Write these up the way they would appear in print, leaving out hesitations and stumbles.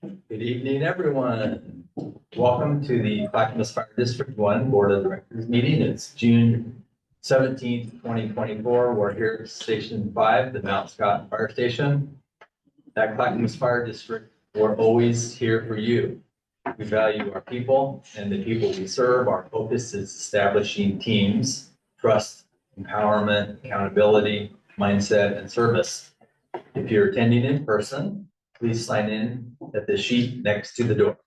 Good evening, everyone. Welcome to the Clackamas Fire District 1 Board of Directors meeting. It's June 17th, 2024. We're here at Station 5, the Mount Scott Fire Station. At Clackamas Fire District, we're always here for you. We value our people and the people we serve. Our focus is establishing teams, trust, empowerment, accountability, mindset, and service. If you're attending in person, please sign in at the sheet next to the door.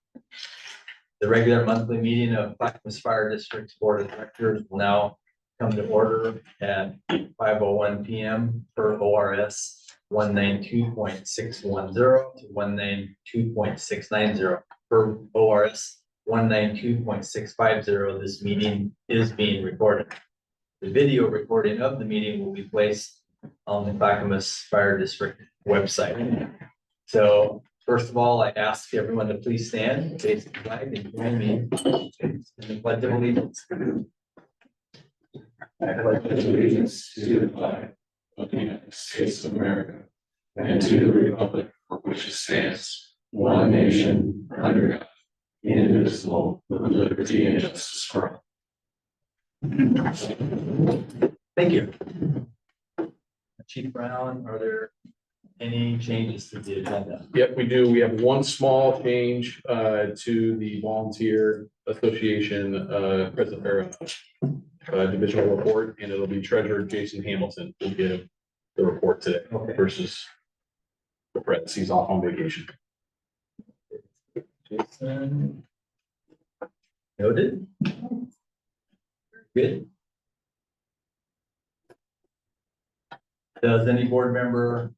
The regular monthly meeting of Clackamas Fire District's Board of Directors will now come to order at 5:01 p.m. per ORS 192.610 to 192.690 per ORS 192.650. This meeting is being recorded. The video recording of the meeting will be placed on the Clackamas Fire District website. So first of all, I ask everyone to please stand, face the flag, and join me in the Pledge of Allegiance. I pledge allegiance to the flag of the United States of America and to the republic for which it stands, one nation, under God, indivisible, with liberty and justice for all. Thank you. Chief Brown, are there any changes to the agenda? Yep, we do. We have one small change to the volunteer association divisional report, and it'll be Treasurer Jason Hamilton will give the report today versus the Brett. He's off on vacation. Jason. Noted. Good. Does any board member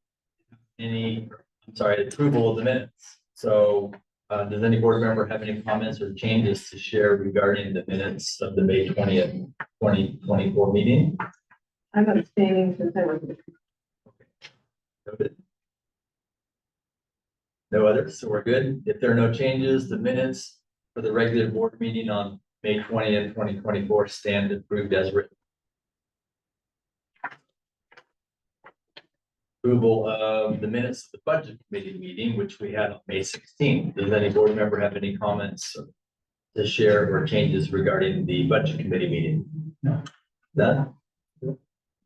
approval of the minutes? So does any board member have any comments or changes to share regarding the minutes of the May 20th, 2024 meeting? I'm abstaining since I wasn't. Noted. No others, so we're good. If there are no changes, the minutes for the regular board meeting on May 20th, 2024 stand approved as written. Approval of the minutes of the budget committee meeting, which we had on May 16th. Does any board member have any comments to share or changes regarding the budget committee meeting? No. None?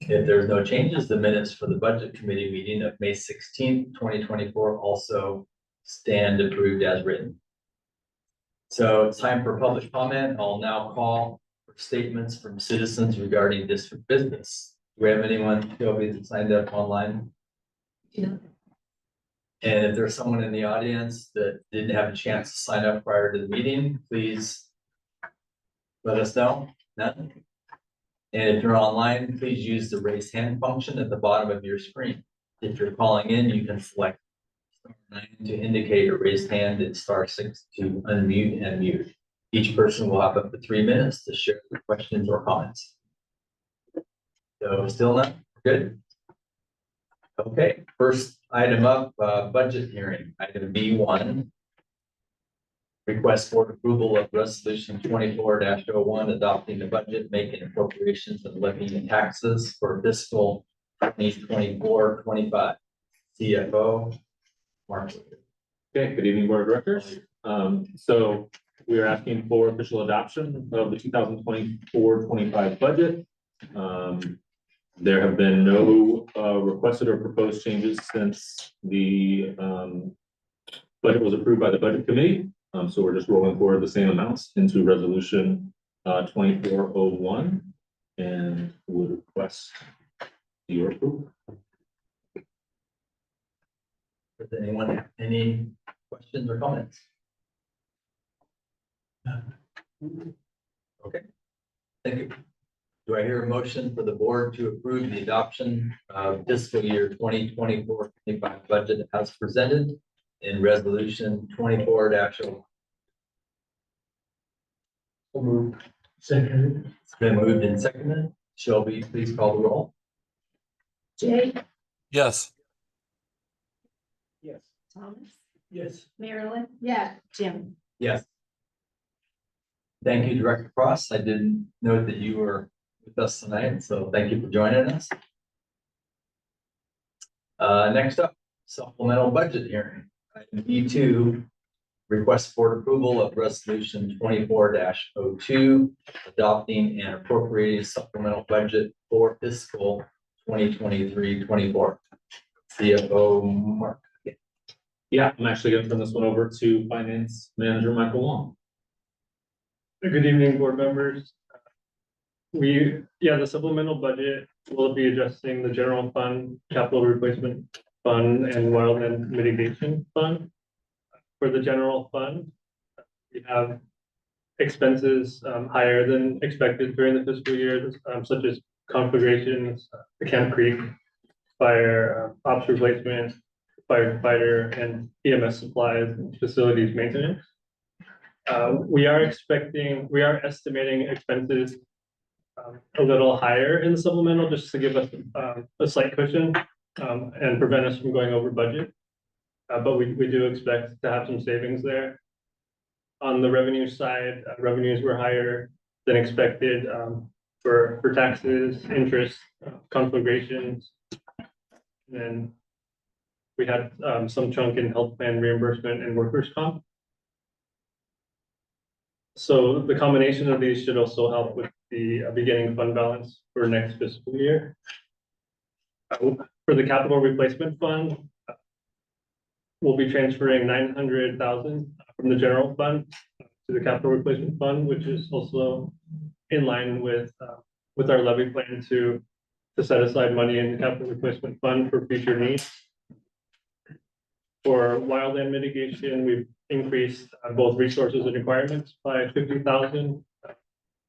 If there's no changes, the minutes for the budget committee meeting of May 16th, 2024 also stand approved as written. So it's time for public comment. I'll now call for statements from citizens regarding district business. Do we have anyone, Toby, that signed up online? Yeah. And if there's someone in the audience that didn't have a chance to sign up prior to the meeting, please let us know. None? And if you're online, please use the raise hand function at the bottom of your screen. If you're calling in, you can select *9 to indicate a raised hand and *6 to unmute and mute. Each person will have up to 3 minutes to share their questions or comments. So still not good. Okay, first item up, budget hearing, item B1. Request for approval of resolution 24-01, adopting the budget, making appropriations and levying taxes for fiscal 2024-25. CFO, Mark. Okay, good evening, Board of Directors. So we are asking for official adoption of the 2024-25 budget. There have been no requested or proposed changes since the budget was approved by the budget committee. So we're just rolling forward the same amounts into resolution 2401 and would request your approval. Does anyone have any questions or comments? Okay, thank you. Do I hear a motion for the board to approve the adoption of fiscal year 2024-25 budget as presented in resolution 24-01? Second. It's been moved and seconded. Shelby, please call the roll. Jay, Yes. Yes. Thomas, Yes. Marilyn, yeah, Jim. Yes. Thank you, Director Cross. I didn't know that you were with us tonight, so thank you for joining us. Next up, supplemental budget hearing. Item E2, Request board approval of resolution 24-02, adopting and appropriating supplemental budget for fiscal 2023-24. CFO Mark. Yeah, I'm actually gonna turn this one over to Finance Manager Michael Long. Good evening, board members. The supplemental budget will be adjusting the general fund, capital replacement fund, and wildland mitigation fund. For the general fund, we have expenses higher than expected during the fiscal year, such as conflagrations, the Camp Creek fire, ops replacement, firefighter, and EMS supplies and facilities maintenance. We are estimating expenses a little higher in the supplemental, just to give us a slight cushion and prevent us from going over budget. But we do expect to have some savings there. On the revenue side, revenues were higher than expected for taxes, interest, conflagrations. And we had some chunk in health plan reimbursement and workers' comp. So the combination of these should also help with the beginning fund balance for next fiscal year. For the capital replacement fund, we'll be transferring 900,000 from the general fund to the capital replacement fund, which is also in line with our levy plan to set aside money in the capital replacement fund for future needs. For wildland mitigation, we've increased both resources and requirements by 50,000.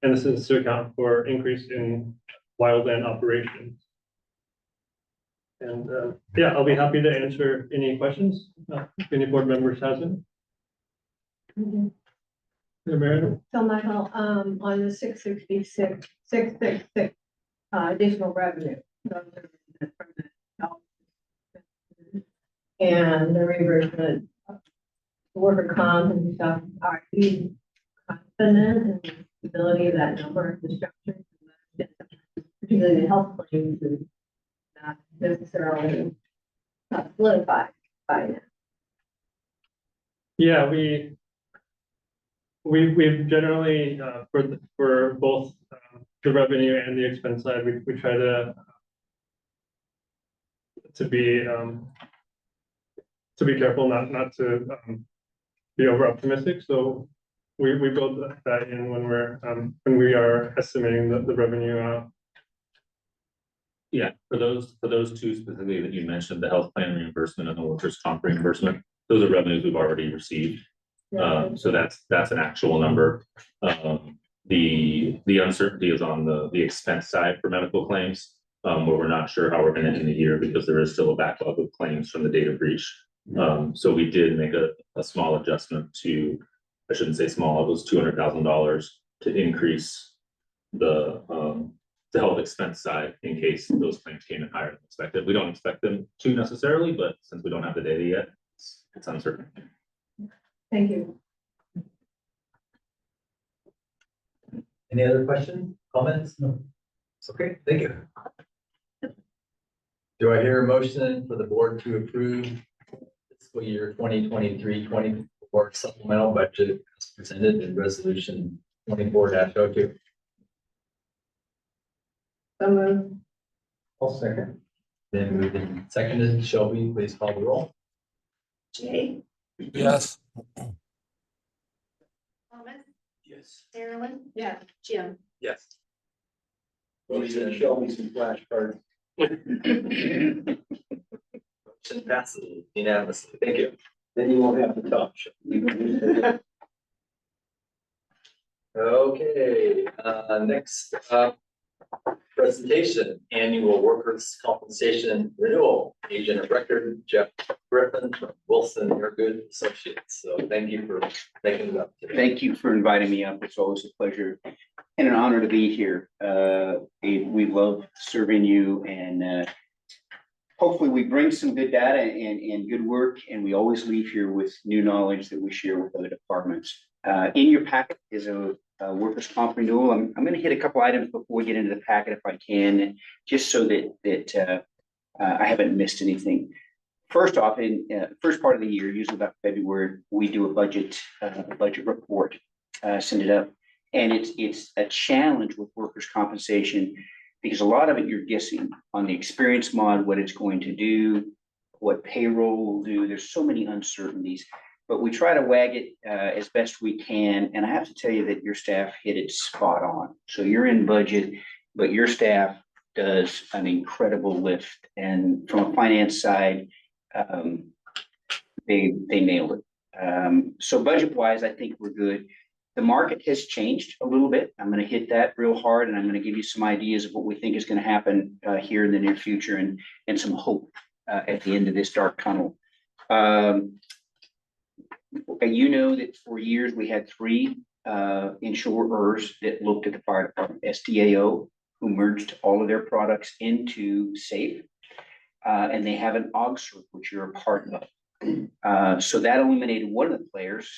And this is to account for increase in wildland operations. And I'll be happy to answer any questions if any board members has any. Meredith? So Michael, on the 666 additional revenue. those are from the health and the reimbursement, worker comp and stuff, are you confident in the stability of that number of the structure? Particularly the health claims and not necessarily solidified by now. Yeah, we've generally for both the revenue and the expense side, we try to be careful not to be over optimistic. So we build that in when we are estimating the revenue out. Yeah, for those two specifically that you mentioned, the health plan reimbursement and the workers' comp reimbursement, those are revenues we've already received. So that's an actual number. The uncertainty is on the expense side for medical claims, where we're not sure how we're going to end the year because there is still a backlog of claims from the data breach. So we did make a small adjustment to, I shouldn't say small, it was $200,000 to increase the health expense side in case those claims came in higher than expected. We don't expect them to necessarily, but since we don't have the data yet, it's uncertain. Thank you. Any other questions, comments? No. It's okay, thank you. Do I hear a motion for the board to approve fiscal year 2023-24 supplemental budget as presented in resolution 24-02? So moved. I'll second. Then moved and seconded. Shelby, please call the roll. Jay? Yes. Thomas? Yes. Marilyn? Yeah. Jim? Yes. Show me some flashcards. Motion passes unanimously. Thank you. Then you won't have to talk. Okay, next up, presentation, annual workers' compensation renewal. Agent of record, Jeff Griffin from Wilson Airgood Associates. So thank you for making it up today. Thank you for inviting me up. It's always a pleasure and an honor to be here. We love serving you, and hopefully we bring some good data and good work, and we always leave here with new knowledge that we share with other departments. In your packet is a workers' comp renewal. I'm going to hit a couple items before we get into the packet if I can, just so that I haven't missed anything. First off, in first part of the year, usually about February, we do a budget report, send it up. And it's a challenge with workers' compensation because a lot of it you're guessing on the experience mod, what it's going to do, what payroll will do. There's so many uncertainties, but we try to wag it as best we can. And I have to tell you that your staff hit it spot on. So you're in budget, but your staff does an incredible lift. And from a finance side, they nailed it. So budget wise, I think we're good. The market has changed a little bit. I'm going to hit that real hard, and I'm going to give you some ideas of what we think is going to happen here in the near future, and some hope at the end of this dark tunnel. You know that for years we had three insurers that looked at the fire department: SDAO, who merged all of their products into SAFE, and they have an OGSRP, which you're a part of. So that eliminated one of the players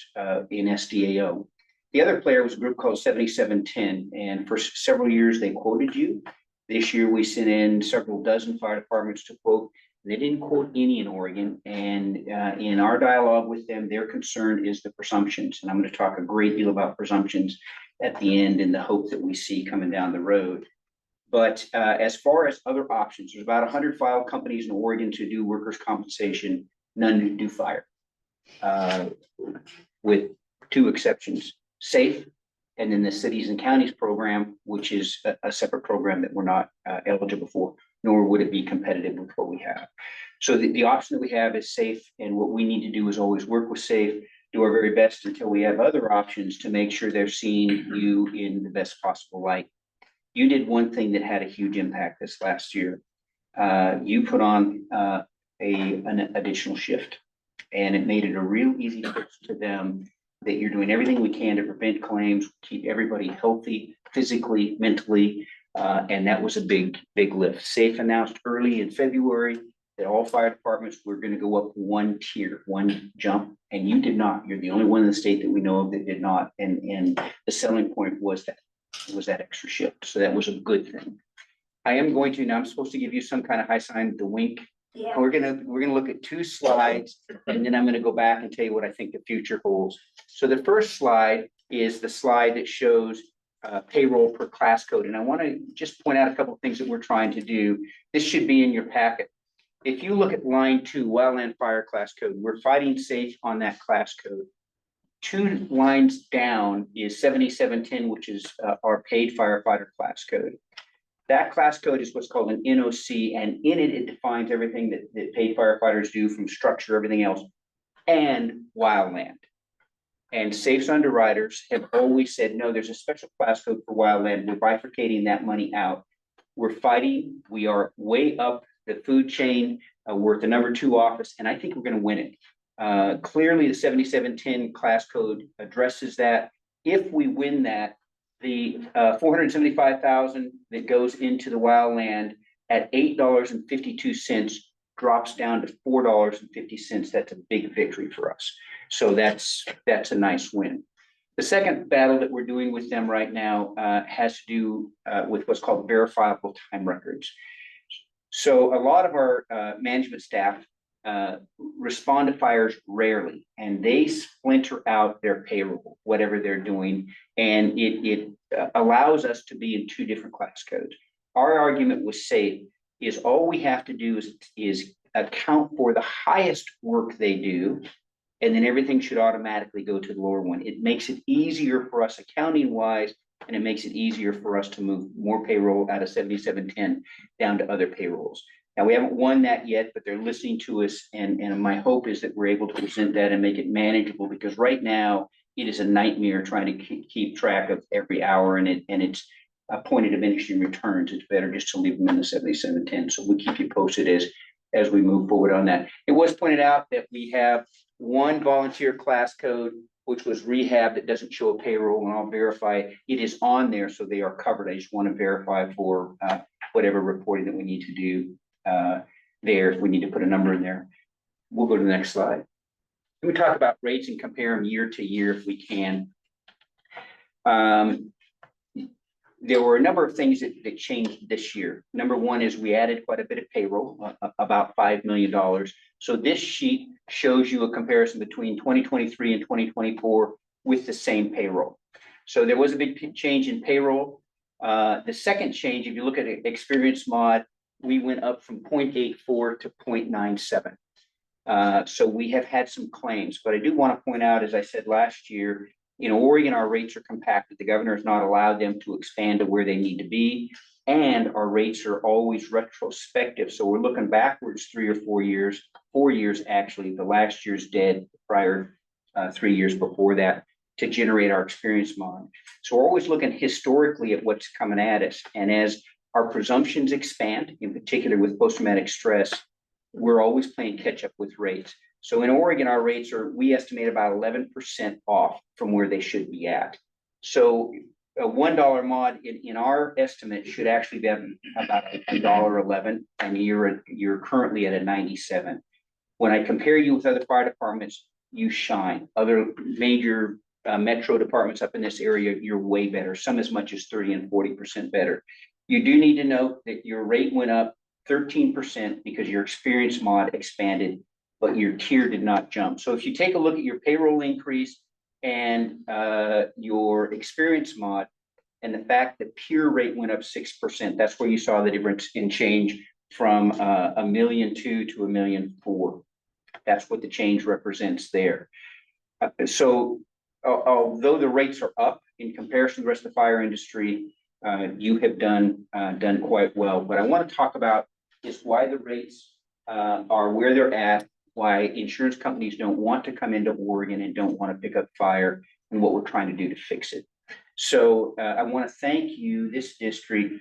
in SDAO. The other player was a group called 7710, and for several years they quoted you. This year we sent in several dozen fire departments to quote, and they didn't quote any in Oregon. And in our dialogue with them, their concern is the presumptions. And I'm going to talk a great deal about presumptions at the end in the hope that we see coming down the road. But as far as other options, there's about 100 filed companies in Oregon to do workers' compensation, none to do fire, with two exceptions: SAFE, and then the cities and counties program, which is a separate program that we're not eligible for, nor would it be competitive with what we have. So the option that we have is SAFE, and what we need to do is always work with SAFE, do our very best until we have other options to make sure they're seeing you in the best possible light. You did one thing that had a huge impact this last year. You put on an additional shift, and it made it a real easy fix to them that you're doing everything we can to prevent claims, keep everybody healthy, physically, mentally, and that was a big lift. SAFE announced early in February that all fire departments were going to go up one tier, one jump, and you did not. You're the only one in the state that we know of that did not, and the selling point was that extra shift. So that was a good thing. I am going to now. I'm supposed to give you some kind of high sign, the wink. Yeah. We're gonna look at two slides, and then I'm gonna go back and tell you what I think the future holds. So the first slide is the slide that shows payroll per class code, and I want to just point out a couple of things that we're trying to do. This should be in your packet. If you look at line 2, wildland fire class code, we're fighting SAFE on that class code. 2 lines down is 7710, which is our paid firefighter class code. That class code is what's called an NOC, and in it, it defines everything that paid firefighters do, from structure, everything else, and wildland. And SAFE's underwriters have always said, no, there's a special class code for wildland. We're bifurcating that money out. We're fighting. We are way up the food chain. We're at the number 2 office, and I think we're going to win it. Clearly, the 7710 class code addresses that. If we win that, the $475,000 that goes into the wildland at $8.52 drops down to $4.50. That's a big victory for us. So that's a nice win. The second battle that we're doing with them right now has to do with what's called verifiable time records. So a lot of our management staff respond to fires rarely, and they splinter out their payroll, whatever they're doing, and it allows us to be in 2 different class codes. Our argument with SAFE is all we have to do is account for the highest work they do, and then everything should automatically go to the lower one. It makes it easier for us accounting wise, and it makes it easier for us to move more payroll out of 7710 down to other payrolls. Now, we haven't won that yet, but they're listening to us, and my hope is that we're able to present that and make it manageable, because right now it is a nightmare trying to keep track of every hour, and it's a point of diminishing returns. It's better just to leave them in the 7710. So we'll keep you posted as we move forward on that. It was pointed out that we have 1 volunteer class code, which was rehab, that doesn't show a payroll, and I'll verify it is on there, so they are covered. I just want to verify for whatever reporting that we need to do there, if we need to put a number in there. We'll go to the next slide. We talk about rates and compare them year to year if we can. there were a number of things that changed this year. Number one is we added quite a bit of payroll, about $5 million. So this sheet shows you a comparison between 2023 and 2024 with the same payroll. So there was a big change in payroll. The second change, if you look at experience mod, we went up from 0.84 to 0.97. So we have had some claims, but I do want to point out, as I said last year, in Oregon, our rates are compacted. The governor has not allowed them to expand to where they need to be. And our rates are always retrospective. So we're looking backwards 3 or 4 years, 4 years, actually, the last year's dead, prior 3 years before that, to generate our experience mod. So we're always looking historically at what's coming at us. And as our presumptions expand, in particular with post-traumatic stress, we're always playing catch up with rates. So in Oregon, our rates are, we estimate about 11% off from where they should be at. So a $1 mod in our estimate should actually be about $1.11, and you're currently at a 97. When I compare you with other fire departments, you shine. Other major metro departments up in this area, you're way better, some as much as 30 and 40% better. You do need to note that your rate went up 13% because your experience mod expanded, but your tier did not jump. So if you take a look at your payroll increase and your experience mod, and the fact that peer rate went up 6%, that's where you saw the difference in change from $1.2 million to $1.4 million. That's what the change represents there. So although the rates are up in comparison to the rest of the fire industry, you have done quite well. What I want to talk about is why the rates are where they're at, why insurance companies don't want to come into Oregon and don't want to pick up fire, and what we're trying to do to fix it. So I want to thank you, this district.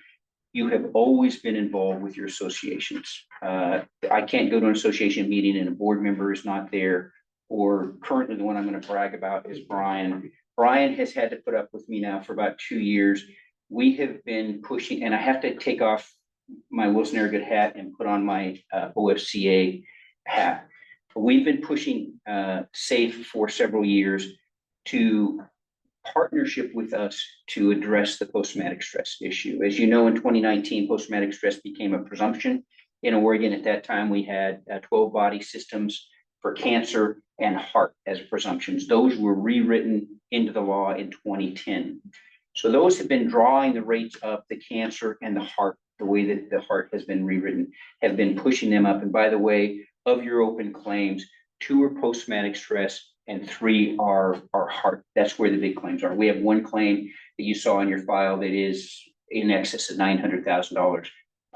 You have always been involved with your associations. I can't go to an association meeting and a board member is not there, or currently the one I'm going to brag about is Brian. Brian has had to put up with me now for about 2 years. We have been pushing, and I have to take off my Wilson Airgood hat and put on my OFCA hat. We've been pushing SAFE for several years to partnership with us to address the post-traumatic stress issue. As you know, in 2019, post-traumatic stress became a presumption in Oregon. At that time, we had 12 body systems for cancer and heart as presumptions. Those were rewritten into the law in 2010. So those have been drawing the rates up. The cancer and the heart, the way that the heart has been rewritten, have been pushing them up. And by the way, of your open claims, 2 are post-traumatic stress and 3 are heart. That's where the big claims are. We have 1 claim that you saw in your file that is in excess of $900,000,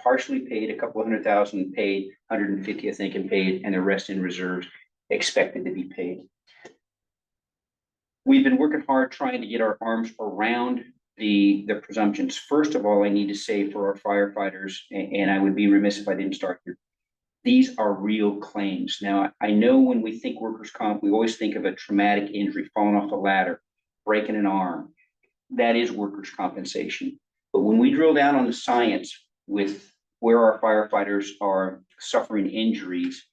partially paid, a couple $100,000 paid, 150, I think, and paid, and the rest in reserves expected to be paid. We've been working hard trying to get our arms around the presumptions. First of all, I need to say for our firefighters, and I would be remiss if I didn't start here, these are real claims. Now, I know when we think workers' comp, we always think of a traumatic injury, falling off a ladder, breaking an arm. That is workers' compensation. But when we drill down on the science with where our firefighters are suffering injuries,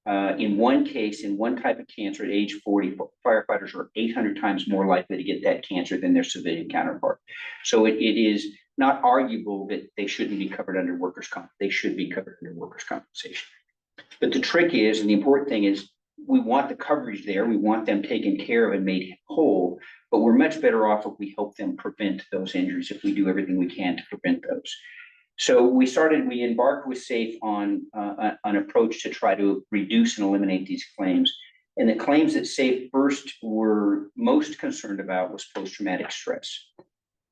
in one case, in one type of cancer at age 40, firefighters are 800 times more likely to get that cancer than their civilian counterpart. So it is not arguable that they shouldn't be covered under workers' comp. They should be covered under workers' compensation. But the trick is, and the important thing is, we want the coverage there. We want them taken care of and made whole, but we're much better off if we help them prevent those injuries, if we do everything we can to prevent those. So we embarked with SAFE on an approach to try to reduce and eliminate these claims. And the claims that SAFE first were most concerned about was post-traumatic stress.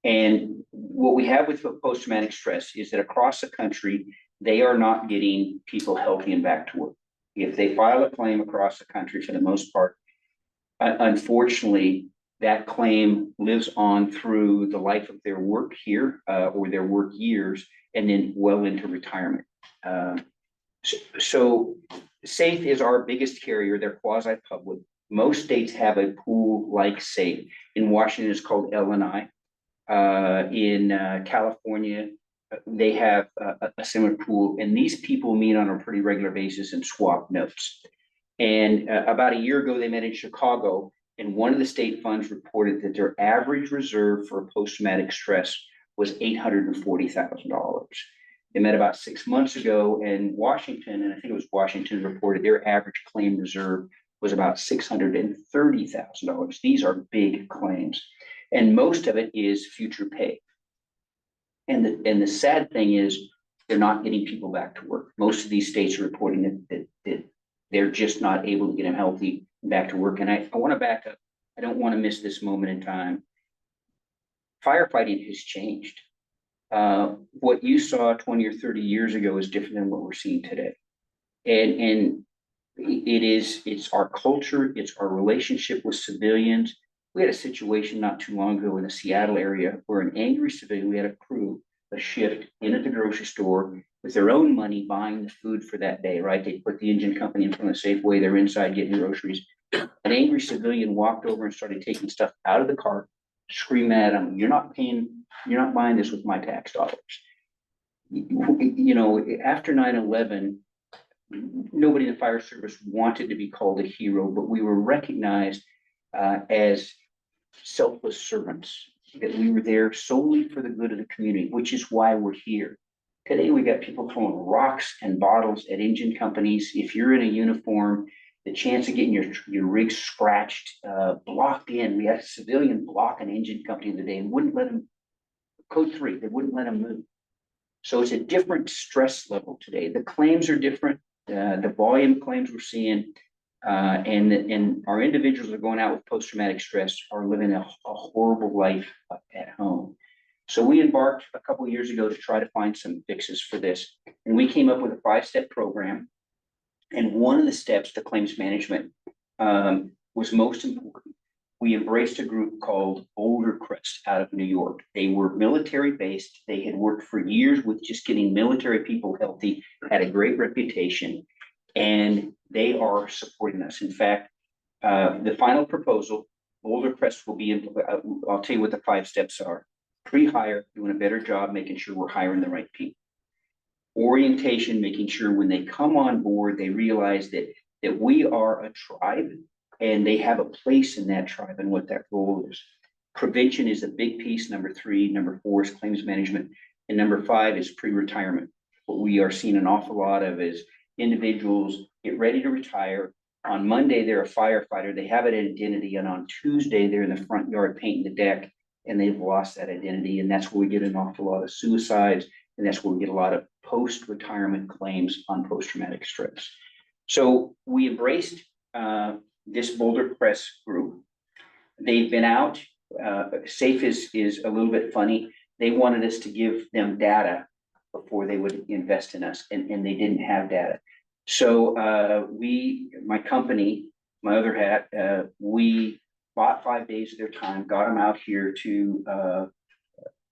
And what we have with post-traumatic stress is that across the country, they are not getting people healthy and back to work. If they file a claim across the country, for the most part, unfortunately, that claim lives on through the life of their work here or their work years, and then well into retirement. So SAFE is our biggest carrier. They're quasi-public. Most states have a pool like SAFE. In Washington, it's called L&I. In California, they have a similar pool, and these people meet on a pretty regular basis and swap notes. And about a year ago, they met in Chicago, and one of the state funds reported that their average reserve for post-traumatic stress was $840,000. They met about 6 months ago, and Washington, and I think it was Washington, reported their average claim reserve was about $630,000. These are big claims, and most of it is future pay. And the sad thing is they're not getting people back to work. Most of these states are reporting that they're just not able to get them healthy back to work. And I want to back up. I don't want to miss this moment in time. Firefighting has changed. What you saw 20 or 30 years ago is different than what we're seeing today. And it's our culture, it's our relationship with civilians. We had a situation not too long ago in the Seattle area where an angry civilian, we had a crew, a shift in at the grocery store with their own money buying the food for that day, right? They put the engine company in front of the Safeway, they're inside getting groceries. An angry civilian walked over and started taking stuff out of the cart, screaming at them, you're not buying this with my tax dollars. You know, after 9/11, nobody in the fire service wanted to be called a hero, but we were recognized as selfless servants, that we were there solely for the good of the community, which is why we're here. Today, we got people throwing rocks and bottles at engine companies. If you're in a uniform, the chance of getting your rig scratched, blocked in. We had a civilian block an engine company today and wouldn't let them, code 3, they wouldn't let them move. So it's a different stress level today. The claims are different. The volume claims we're seeing, and our individuals are going out with post-traumatic stress are living a horrible life at home. So we embarked a couple of years ago to try to find some fixes for this. And we came up with a 5-step program. And one of the steps, the claims management, was most important. We embraced a group called Boulder Crest out of New York. They were military based. They had worked for years with just getting military people healthy, had a great reputation, and they are supporting us. In fact, the final proposal, Boulder Crest will be in, I'll tell you what the 5 steps are. Pre-hire, doing a better job, making sure we're hiring the right people. Orientation, making sure when they come on board, they realize that we are a tribe and they have a place in that tribe and what that role is. Prevention is a big piece. Number 3, number 4 is claims management. And number 5 is pre-retirement. What we are seeing an awful lot of is individuals get ready to retire. On Monday, they're a firefighter. They have an identity. And on Tuesday, they're in the front yard painting the deck and they've lost that identity. And that's where we get an awful lot of suicides. And that's where we get a lot of post-retirement claims on post-traumatic stress. So we embraced this Boulder Crest group. They've been out. SAFE is a little bit funny. They wanted us to give them data before they would invest in us, and they didn't have data. So my company, my other hat, we bought 5 days of their time, got them out here to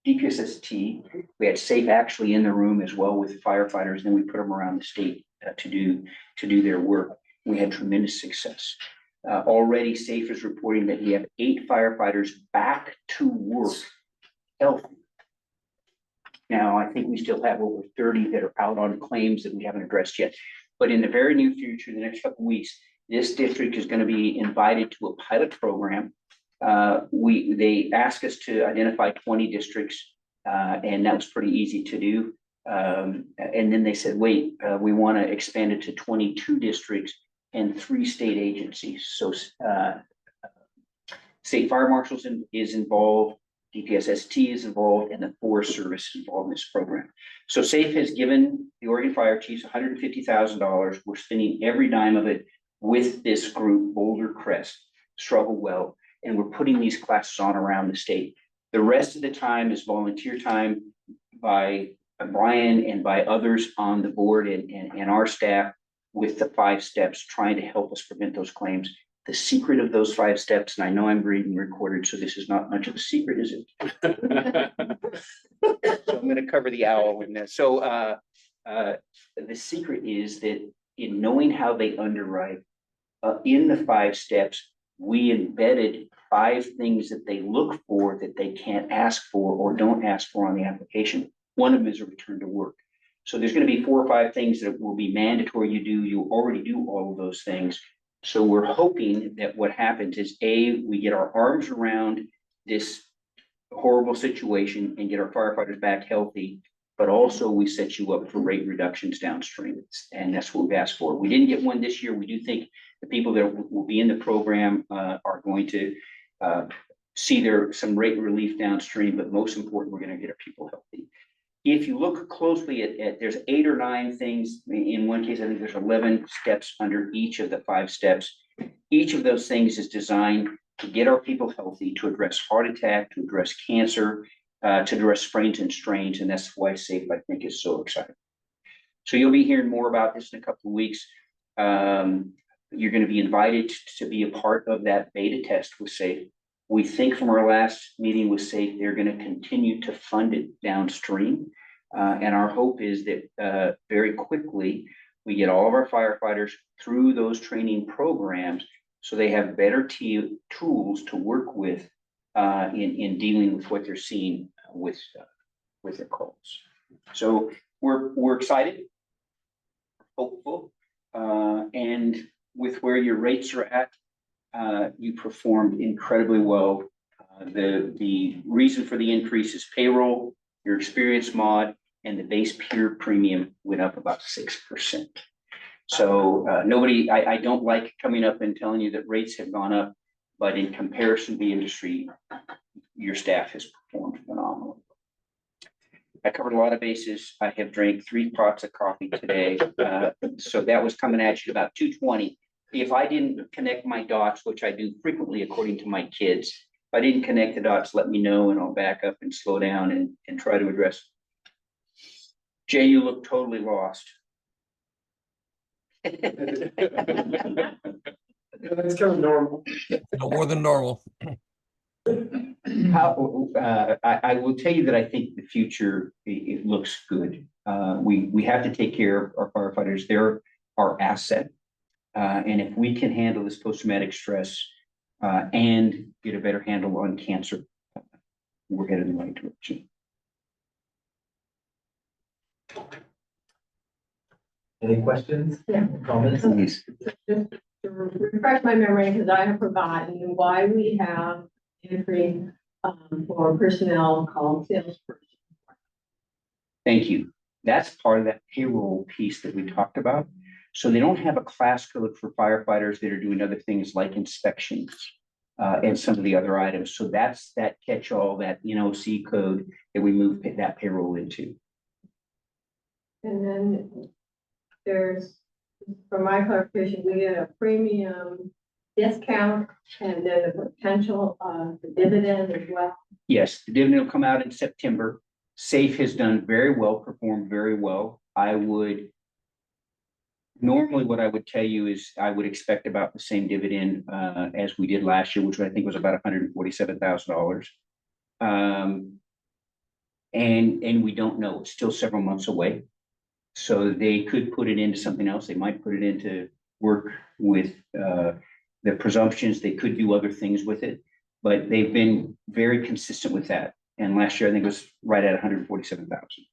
DPSST. We had SAFE actually in the room as well with firefighters, and then we put them around the state to do their work. We had tremendous success. Already SAFE is reporting that we have 8 firefighters back to work healthy. Now, I think we still have over 30 that are out on claims that we haven't addressed yet. But in the very near future, the next couple of weeks, this district is going to be invited to a pilot program. They asked us to identify 20 districts, and that was pretty easy to do. And then they said, wait, we want to expand it to 22 districts and 3 state agencies. So State Fire Marshals is involved, DPSST is involved, and the Forest Service is involved in this program. So SAFE has given the Oregon Fire Chiefs $150,000. We're spending every dime of it with this group, Boulder Crest, Struggle Well, and we're putting these classes on around the state. The rest of the time is volunteer time by Brian and by others on the board and our staff with the 5 steps, trying to help us prevent those claims. The secret of those 5 steps, and I know I'm being recorded, so this is not much of a secret, is it? So I'm going to cover the owl in this. So the secret is that in knowing how they underwrite, in the 5 steps, we embedded 5 things that they look for that they can't ask for or don't ask for on the application. One of them is a return to work. So there's going to be 4 or 5 things that will be mandatory you do. You already do all of those things. So we're hoping that what happens is, A, we get our arms around this horrible situation and get our firefighters back healthy. But also we set you up for rate reductions downstream. And that's what we've asked for. We didn't get one this year. We do think the people that will be in the program are going to see some rate relief downstream, but most important, we're going to get our people healthy. If you look closely at there's 8 or 9 things. In one case, I think there's 11 steps under each of the 5 steps. Each of those things is designed to get our people healthy, to address heart attack, to address cancer, to address sprains and strains, and that's why SAFE, I think, is so exciting. So you'll be hearing more about this in a couple of weeks. You're going to be invited to be a part of that beta test with SAFE. We think from our last meeting with SAFE, they're going to continue to fund it downstream. And our hope is that very quickly, we get all of our firefighters through those training programs so they have better tools to work with in dealing with what they're seeing with their calls. So we're excited, hopeful, and with where your rates are at, you performed incredibly well. The reason for the increase is payroll, your experience mod, and the base peer premium went up about 6%. So I don't like coming up and telling you that rates have gone up, but in comparison to the industry, your staff has performed phenomenally. I covered a lot of bases. I have drank 3 pots of coffee today. So that was coming at you about 2:20. If I didn't connect my dots, which I do frequently according to my kids, if I didn't connect the dots, let me know and I'll back up and slow down and try to address. Jay, you look totally lost. That's kind of normal. No more than normal. I will tell you that I think the future, it looks good. We have to take care of our firefighters. They're our asset. And if we can handle this post-traumatic stress and get a better handle on cancer, we're headed in the right direction. Any questions? Yeah. Comments? Please. Just to refresh my memory, because I have forgotten why we have entry for personnel called salesperson. Thank you. That's part of that payroll piece that we talked about. So they don't have a class code for firefighters that are doing other things like inspections and some of the other items. So that's that catch-all, that NOC code that we move that payroll into. And then there's, for my clarification, we get a premium discount and then a potential dividend as well. Yes, the dividend will come out in September. SAFE has done very well, performed very well. Normally what I would tell you is I would expect about the same dividend as we did last year, which I think was about $147,000. And we don't know, it's still several months away. So they could put it into something else. They might put it into work with the presumptions. They could do other things with it, but they've been very consistent with that. And last year, I think it was right at 147,000.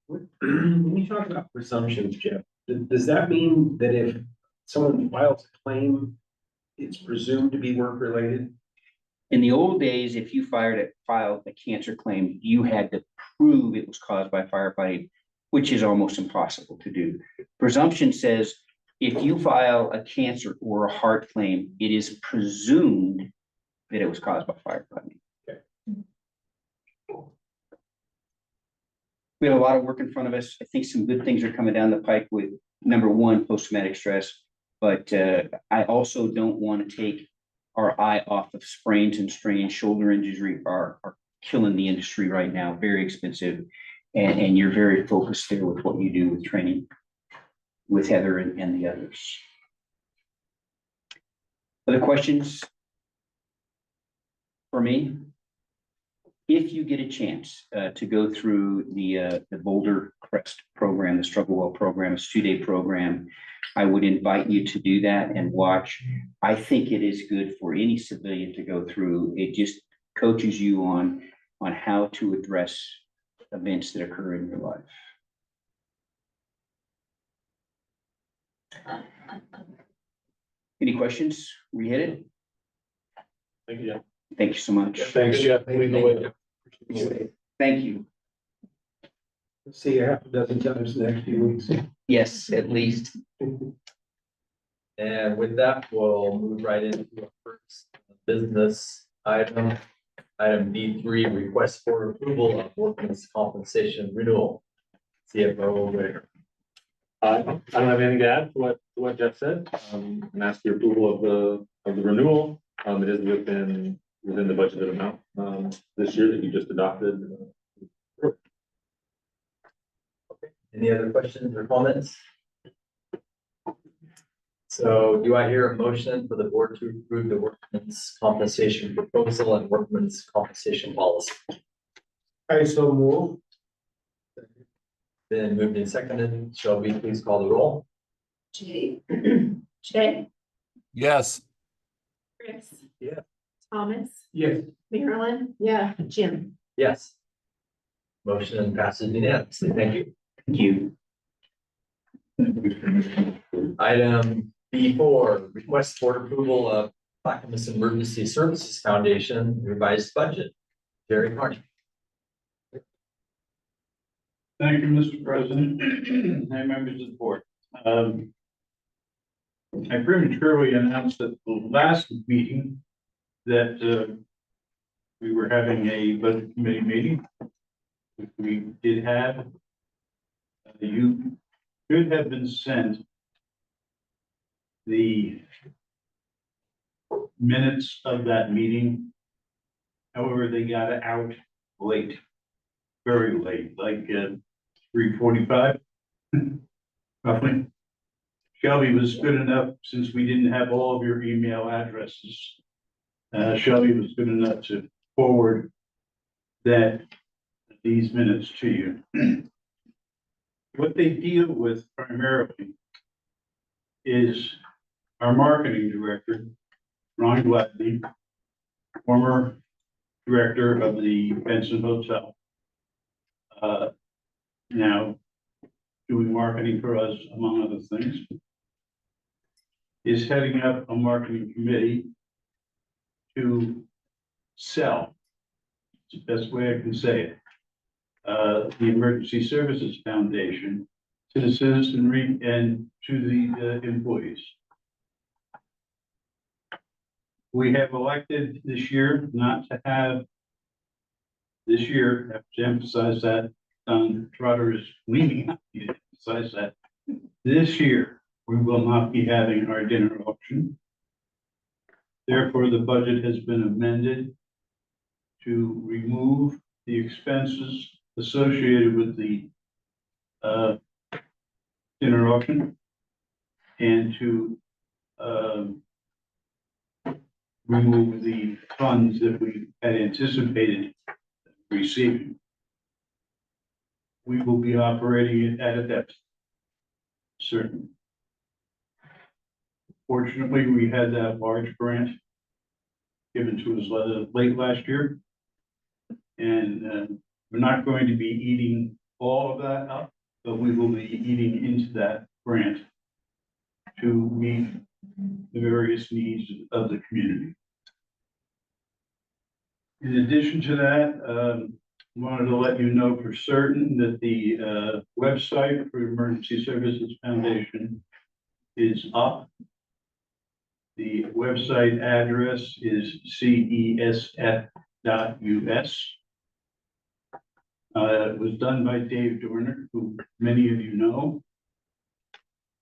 When you talk about presumptions, Jeff, does that mean that if someone files a claim, it's presumed to be work-related? In the old days, if you filed a cancer claim, you had to prove it was caused by firefighting, which is almost impossible to do. Presumption says if you file a cancer or a heart claim, it is presumed that it was caused by firefighting. Okay. We have a lot of work in front of us. I think some good things are coming down the pike with, number one, post-traumatic stress. But I also don't want to take our eye off of sprains and strains. Shoulder injury are killing the industry right now, very expensive. And you're very focused there with what you do with training with Heather and the others. Other questions for me? If you get a chance to go through the Boulder Crest program, the Struggle Well program, it's a 2-day program, I would invite you to do that and watch. I think it is good for any civilian to go through. It just coaches you on how to address events that occur in your life. Any questions? We hit it? Thank you, Jeff. Thank you so much. Thanks, Jeff. Lead the way. Thank you. See you half a dozen times the next few weeks. Yes, at least. And with that, we'll move right into our first business item. Item D3, request for approval of workman's compensation renewal. CFO Ritter. I don't have anything to add to what Jeff said. And ask your approval of the renewal. It is within the budgeted amount, this year that you just adopted. Any other questions or comments? So do I hear a motion for the board to approve the workman's compensation proposal and workman's compensation policy? I so move. Then moved and seconded. Shelby, please call the roll. Jay. Jay, Yes. Chris. Yeah. Thomas, Yes. Marilyn, Yeah, Jim. Yes. Motion passes unanimously. Thank you. Thank you. Item B4, request for approval of Clackamas Emergency Services Foundation revised budget. Jerry Carney. Thank you, Mr. President and members of the board. I prematurely announced at the last meeting that we were having a budget committee meeting, which we did have. You should have been sent the minutes of that meeting. However, they got out late, very late, like 3:45, roughly. Shelby was good enough, since we didn't have all of your email addresses. Shelby was good enough to forward these minutes to you. What they deal with primarily is our marketing director, Ron Gladney, former director of the Benson Hotel. Now doing marketing for us, among other things, is heading up a marketing committee to sell, it's the best way I can say it, the Emergency Services Foundation to the citizenry and to the employees. We have elected this year not to have, this year, I have to emphasize that, Trotter is leaning on me to emphasize that. This year, we will not be having our dinner auction. Therefore, the budget has been amended to remove the expenses associated with the dinner auction and to remove the funds that we had anticipated receiving. We will be operating it at a deficit, certainly. Fortunately, we had that large grant given to us late last year. And we're not going to be eating all of that up, but we will be eating into that grant to meet the various needs of the community. In addition to that, wanted to let you know for certain that the website for Emergency Services Foundation is up. The website address is cesf.us. It was done by Dave Dorner, who many of you know,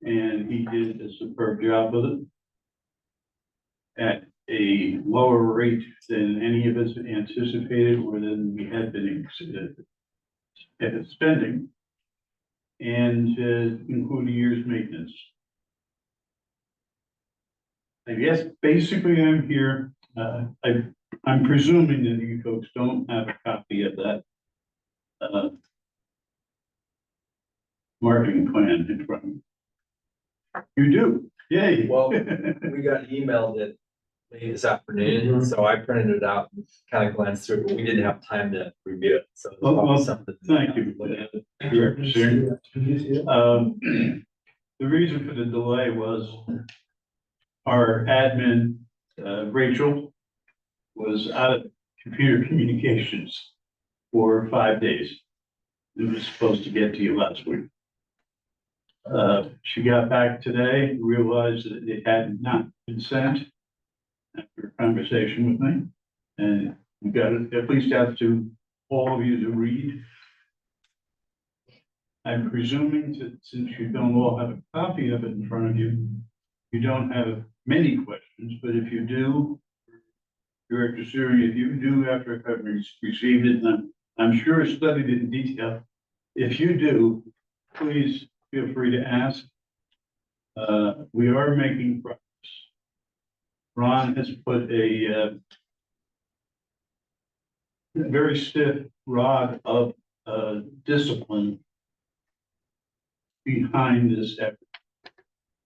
and he did a superb job with it at a lower rate than any of us anticipated or than we had been spending, and include a year's maintenance. I guess basically I'm here, I'm presuming that you folks don't have a copy of that marketing plan in front of you. You do, yay. Well, we got emailed it late this afternoon, so I printed it out and kind of glanced through it, but we didn't have time to review it. So it's probably something. Thank you for that, Director Searing. The reason for the delay was our admin, Rachel, was out of computer communications for 5 days. It was supposed to get to you last week. She got back today, realized that it had not been sent after a conversation with me. And we got it at least out to all of you to read. I'm presuming that since you don't all have a copy of it in front of you, you don't have many questions, but if you do, Director Siri, if you do after having received it, and I'm sure studied it in detail, if you do, please feel free to ask. We are making progress. Ron has put a very stiff rod of discipline behind this effort.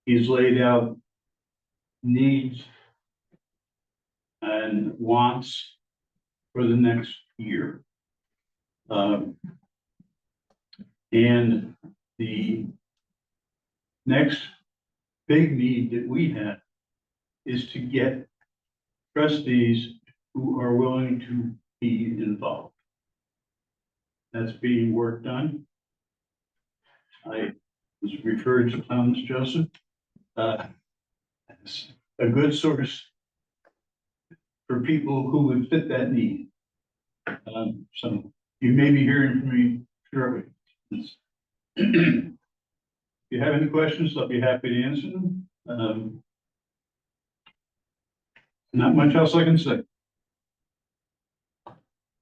He's laid out needs and wants for the next year. And the next big need that we have is to get trustees who are willing to be involved. That's being worked on. I was referred to Thomas Joseph as a good source for people who would fit that need. So you may be hearing from me shortly. If you have any questions, I'll be happy to answer them. Not much else I can say.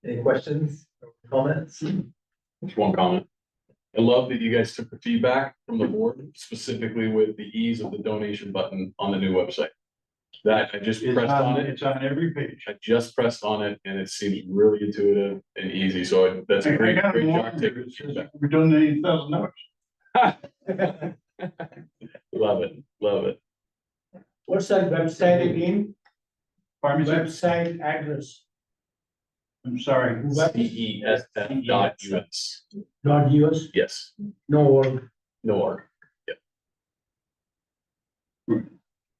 Any questions, or comments? Just one comment. I love that you guys took the feedback from the board, specifically with the ease of the donation button on the new website. That I just pressed on it. It's on every page. I just pressed on it and it seems really intuitive and easy. So that's a great job. Taking the feedback. We're donating $1,000. Love it, love it. What's that website again? Pardon me, sir? Website address, E I'm sorry. CESF.US. .us, Yes, no org. no org.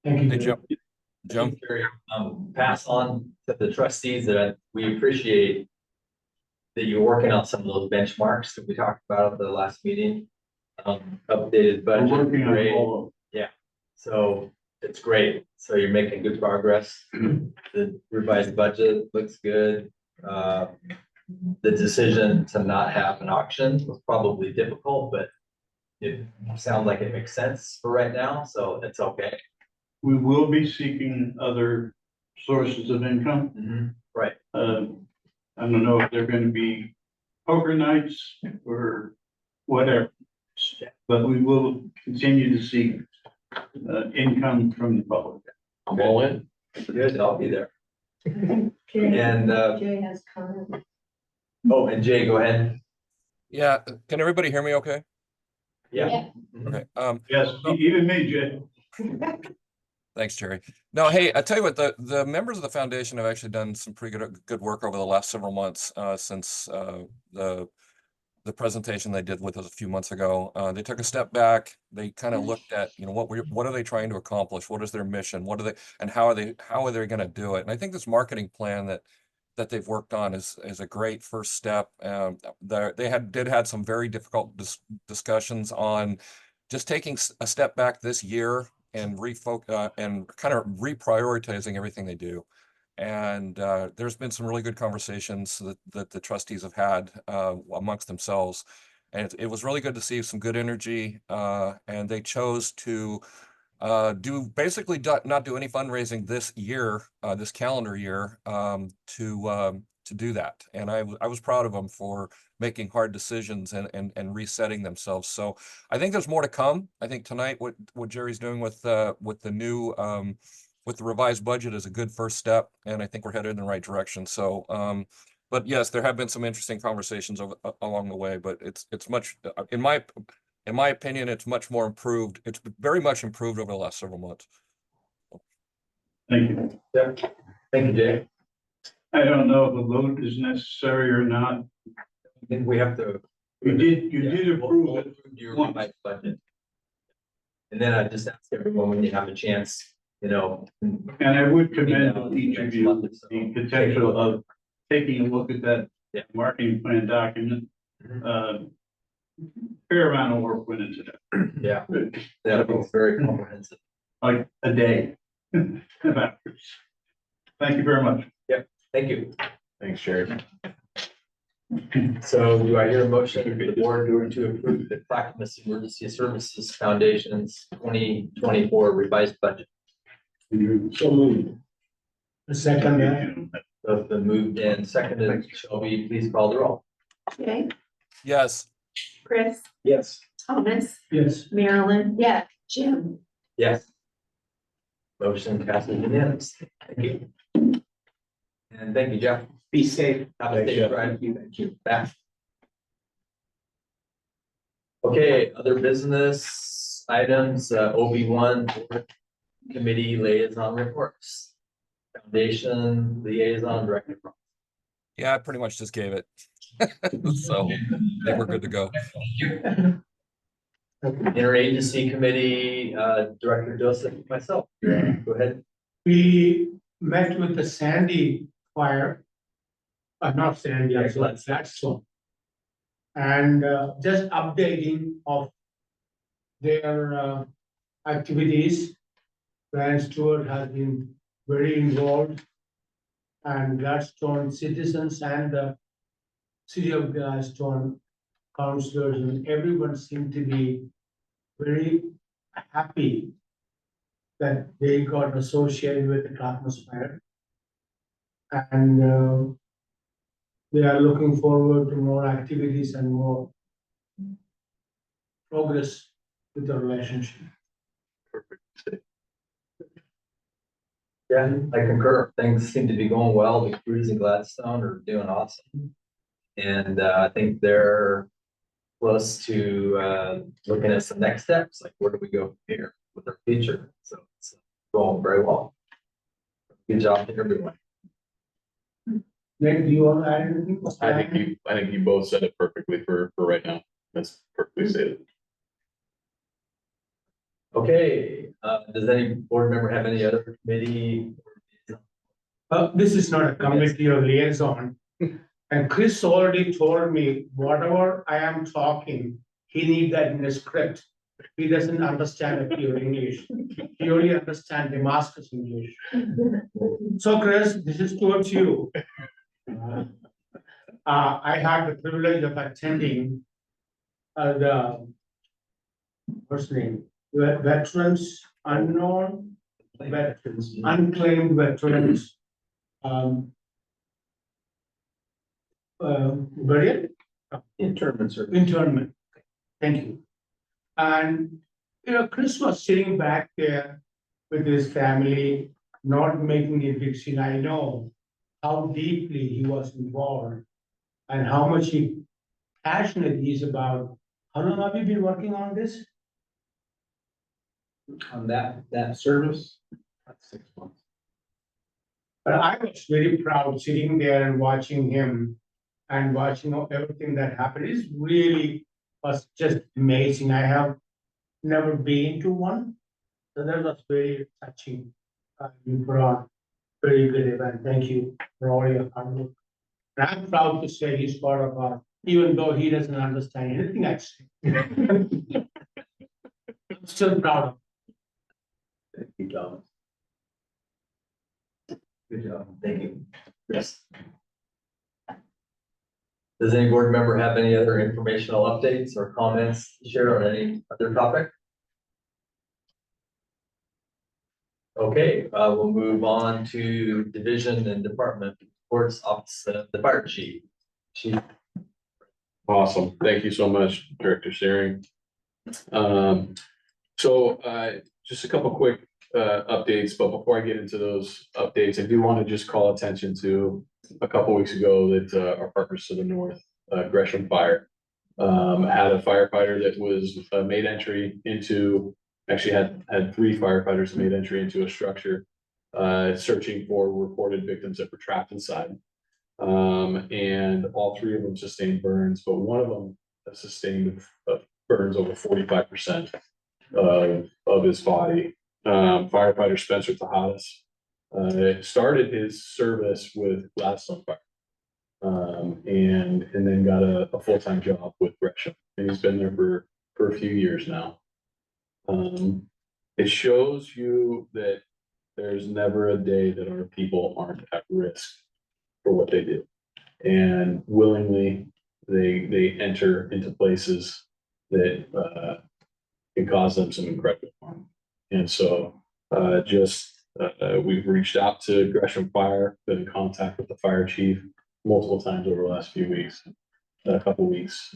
Thank you. Hey, Joe. Pass on to the trustees that we appreciate that you're working on some of those benchmarks that we talked about at the last meeting. Updated We're budget, working on great. all of So it's great. So you're making good progress. The revised budget looks good. The decision to not have an auction was probably difficult, but it sounds like it makes sense for right now, so it's okay. We will be seeking other sources of income. Right. I don't know if they're gonna be poker nights or whatever. But we will continue to seek income from the public. I'm all in. Good, I'll be there. Jay, And, Jay has comments. oh, and Jay, go ahead. Yeah, can everybody hear me okay? Yeah. Okay, Yes, even me, Jay. thanks, Jerry. No, hey, I tell you what, the members of the foundation have actually done some pretty good work over the last several months, since the presentation they did with us a few months ago. They took a step back. They kind of looked at, what are they trying to accomplish? What is their mission? What are they, and how are they going to do it? And I think this marketing plan that they've worked on is a great first step. They had some very difficult discussions on just taking a step back this year and and kind of reprioritizing everything they do. And there's been some really good conversations that the trustees have had amongst themselves. And it was really good to see some good energy. And they chose to basically not do any fundraising this year, this calendar year, to do that. And I was proud of them for making hard decisions and resetting themselves. So I think there's more to come. I think tonight what Jerry's doing with the new with the revised budget is a good first step, and I think we're headed in the right direction. So, but yes, there have been some interesting conversations along the way, but it's much, in my opinion, it's much more improved. It's very much improved over the last several months. Thank you. Yeah. Thank you, Jay. I don't know if a vote is necessary or not. I think we have to. You did approve it. Your revised budget. And then I just ask everyone when you have a chance, you know. And I would commend each of you the potential of taking a look at that Yeah. marketing plan document. Fair amount of work went into that, Yeah, that was very comprehensive. like a day. Thank you very much. Thank you. Thanks, Jerry. So do I hear a motion for the board to approve the Clackamas Emergency Services Foundation's 2024 revised budget? So moved. The second, Both been moved and seconded. Shelby, please call the roll. Jay, Yes. Chris, Yes. Thomas, yes. Marilyn. Yeah. Jim. Yes. Motion passes unanimously. Thank you. And thank you, Jeff. Be safe. Have a safe drive. Thank you. Back. Okay, other business items, OB1 committee liaison reports. Foundation liaison director. Yeah, I pretty much just gave it. So I think we're good to go. Interagency committee, director Joseph, myself. Go ahead. We met with the Sandy fire. Not Sandy, I saw that so. And just updating of their activities. Brian Stewart has been very involved. And Gladstone citizens and the city of Gladstone councillors and everyone seemed to be very happy that they got associated with the Clackamas Fire. And they are looking forward to more activities and more progress with the relationship. Yeah, I concur. Things seem to be going well. The crews in Gladstone are doing awesome. And I think they're close to looking at some next steps, like where do we go from here with our future? So it's going very well. Good job to everyone. Nick, do you want to add anything? I think you both said it perfectly for right now. That's perfectly stated. Okay, does any board member have any other committee? This is not a committee or liaison. And Chris already told me, whatever I am talking, he needs that in the script. He doesn't understand a pure English. He only understands Damascus English. So Chris, this is towards you. I had the privilege of attending the what's the name? Veterans Unknown, veterans, unclaimed veterans. Burial? Internment service. Internment. Thank you. And, you know, Chris was sitting back there with his family, not making a big scene. I know how deeply he was involved and how much he passionate he is about. How long have you been working on this? On that service? 6 months. But I was very proud sitting there and watching him and watching everything that happened. It really was just amazing. I have never been to one. So that was very touching. You put on very good event. Thank you for all your hard work. And I'm proud to say he's part of our, even though he doesn't understand anything I say. I'm still proud of him. Thank you, Thomas. Good job. Thank you. Yes. Does any board member have any other informational updates or comments to share on any other topic? Okay, we'll move on to division and department reports, office of the fire chief. Chief. Awesome. Thank you so much, Director Searing. Just a couple quick updates, but before I get into those updates, I do want to just call attention to a couple weeks ago that our partners to the north, Gresham Fire, had a firefighter that was made entry into, actually had 3 firefighters made entry into a structure searching for reported victims that were trapped inside. And all 3 of them sustained burns, but one of them sustained burns over 45% of his body. firefighter Spencer Tejadas, started his service with Gladstone Fire. And then got a full-time job with Gresham, and he's been there for a few years now. It shows you that there's never a day that our people aren't at risk for what they do. And willingly, they enter into places that can cause them some incredible harm. And so we've reached out to Gresham Fire, been in contact with the fire chief multiple times over the last few weeks, a couple weeks.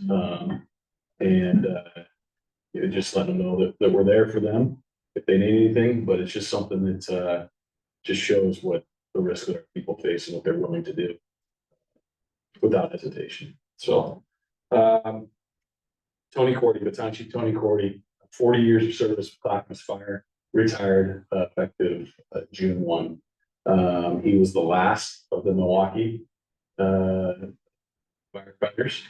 Just let them know that we're there for them if they need anything, but it's just something that just shows what the risk that our people face and what they're willing to do without hesitation. So Tony Cordy, Baton Chief Tony Cordy, 40 years of service with Clackamas Fire, retired effective June 1. He was the last of the Milwaukee firefighters,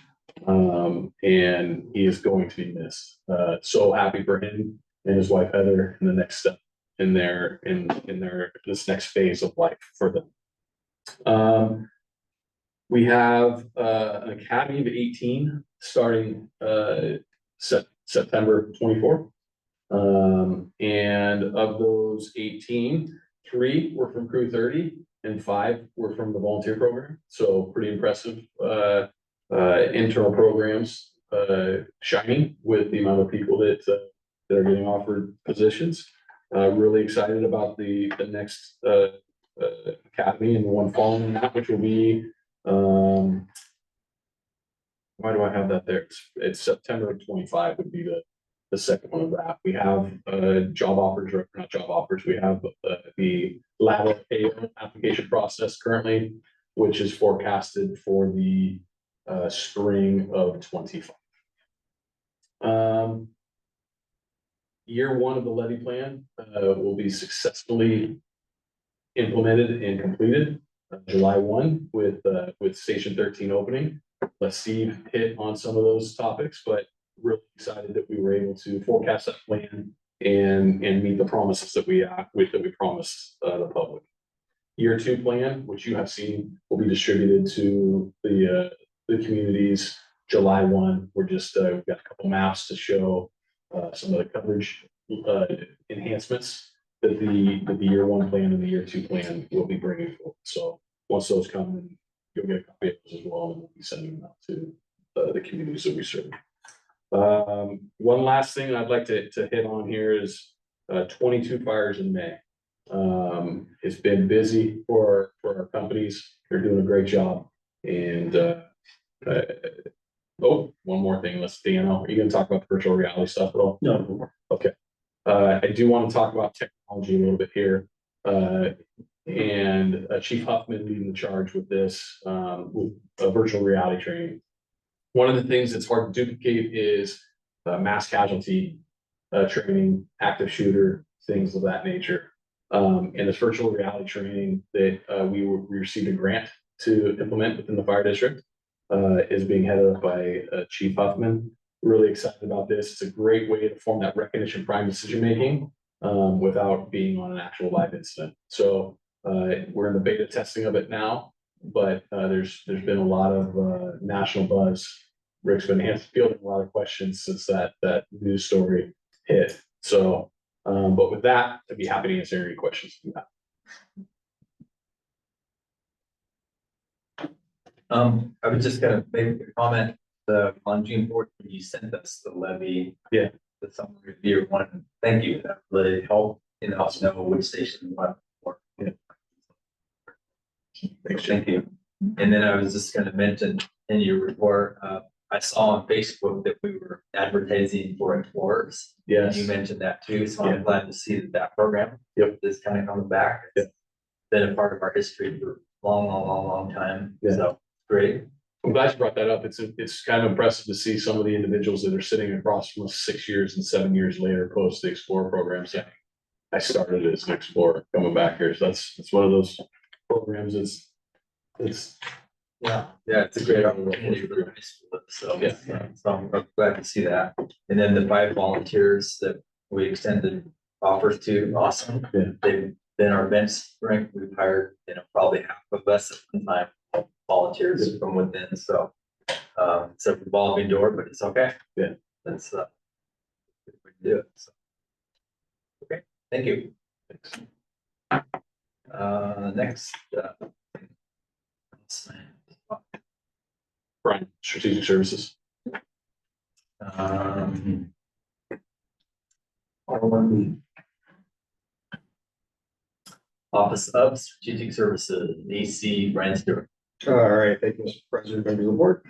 and he is going to be missed. So happy for him and his wife Heather in the next step in their this next phase of life for them. We have an academy of 18 starting September 24th. And of those 18, 3 were from Crew 30 and 5 were from the volunteer program. So pretty impressive internal programs shining with the amount of people that are getting offered positions. Really excited about the next academy and the one following that, which will be why do I have that there? It's September 25 would be the second one of that. We have job offers, or not job offers. We have the lateral AO application process currently, which is forecasted for the spring of 25. Year 1 of the levy plan will be successfully implemented and completed July 1 with Station 13 opening. Let Steve hit on some of those topics, but really excited that we were able to forecast that plan and meet the promises that we promised the public. Year 2 plan, which you have seen, will be distributed to the communities July 1. We're just we've got a couple maps to show some of the coverage enhancements that the year 1 plan and the year 2 plan will be bringing forward. So once those come, you'll get a copy of those as well, and we'll be sending them out to the communities that we serve. One last thing I'd like to hit on here is 22 fires in May. It's been busy for our companies. They're doing a great job. And one more thing. Dano, are you going to talk about the virtual reality stuff at all? No. Okay. I do want to talk about technology a little bit here. And Chief Huffman leading the charge with this with virtual reality training. One of the things that's hard to duplicate is mass casualty training, active shooter, things of that nature. And this virtual reality training that we received a grant to implement within the fire district is being headed up by Chief Huffman. Really excited about this. It's a great way to form that recognition prime decision making without being on an actual live incident. So we're in the beta testing of it now, but there's been a lot of national buzz. Rick's been fielding a lot of questions since that news story hit. So, but with that, I'd be happy to answer any questions you have. I was just gonna make a comment, on June 4th, when you sent us the levy. Yeah. The summary of year 1, thank you, that really helped, us know which station we want for. Yeah. Thank you. And then I was just gonna mention in your report, I saw on Facebook that we were advertising for explorers. Yes. You mentioned that too, so I'm glad to see that program. Yep. Is kind of coming back. It's been a part of our history for a long time. Yeah. So great. I'm glad you brought that up. It's kind of impressive to see some of the individuals that are sitting across from us 6 years and 7 years later post the Explorer program saying, I started as an Explorer coming back here. So that's one of those programs. It's it's a great opportunity for the high school. So I'm glad to see that. And then the 5 volunteers that we extended offers to, awesome. Yeah. They've been our bench strength. We've hired, probably half of us at one time, volunteers from within, so. It's a revolving door, but it's okay. Yeah. That's, we can do it, so. Okay, thank you. Thanks. Next, Brian, strategic services. Office of Strategic Services, AC Brian Stewart. All right, thank you, Mr. President, members of the board.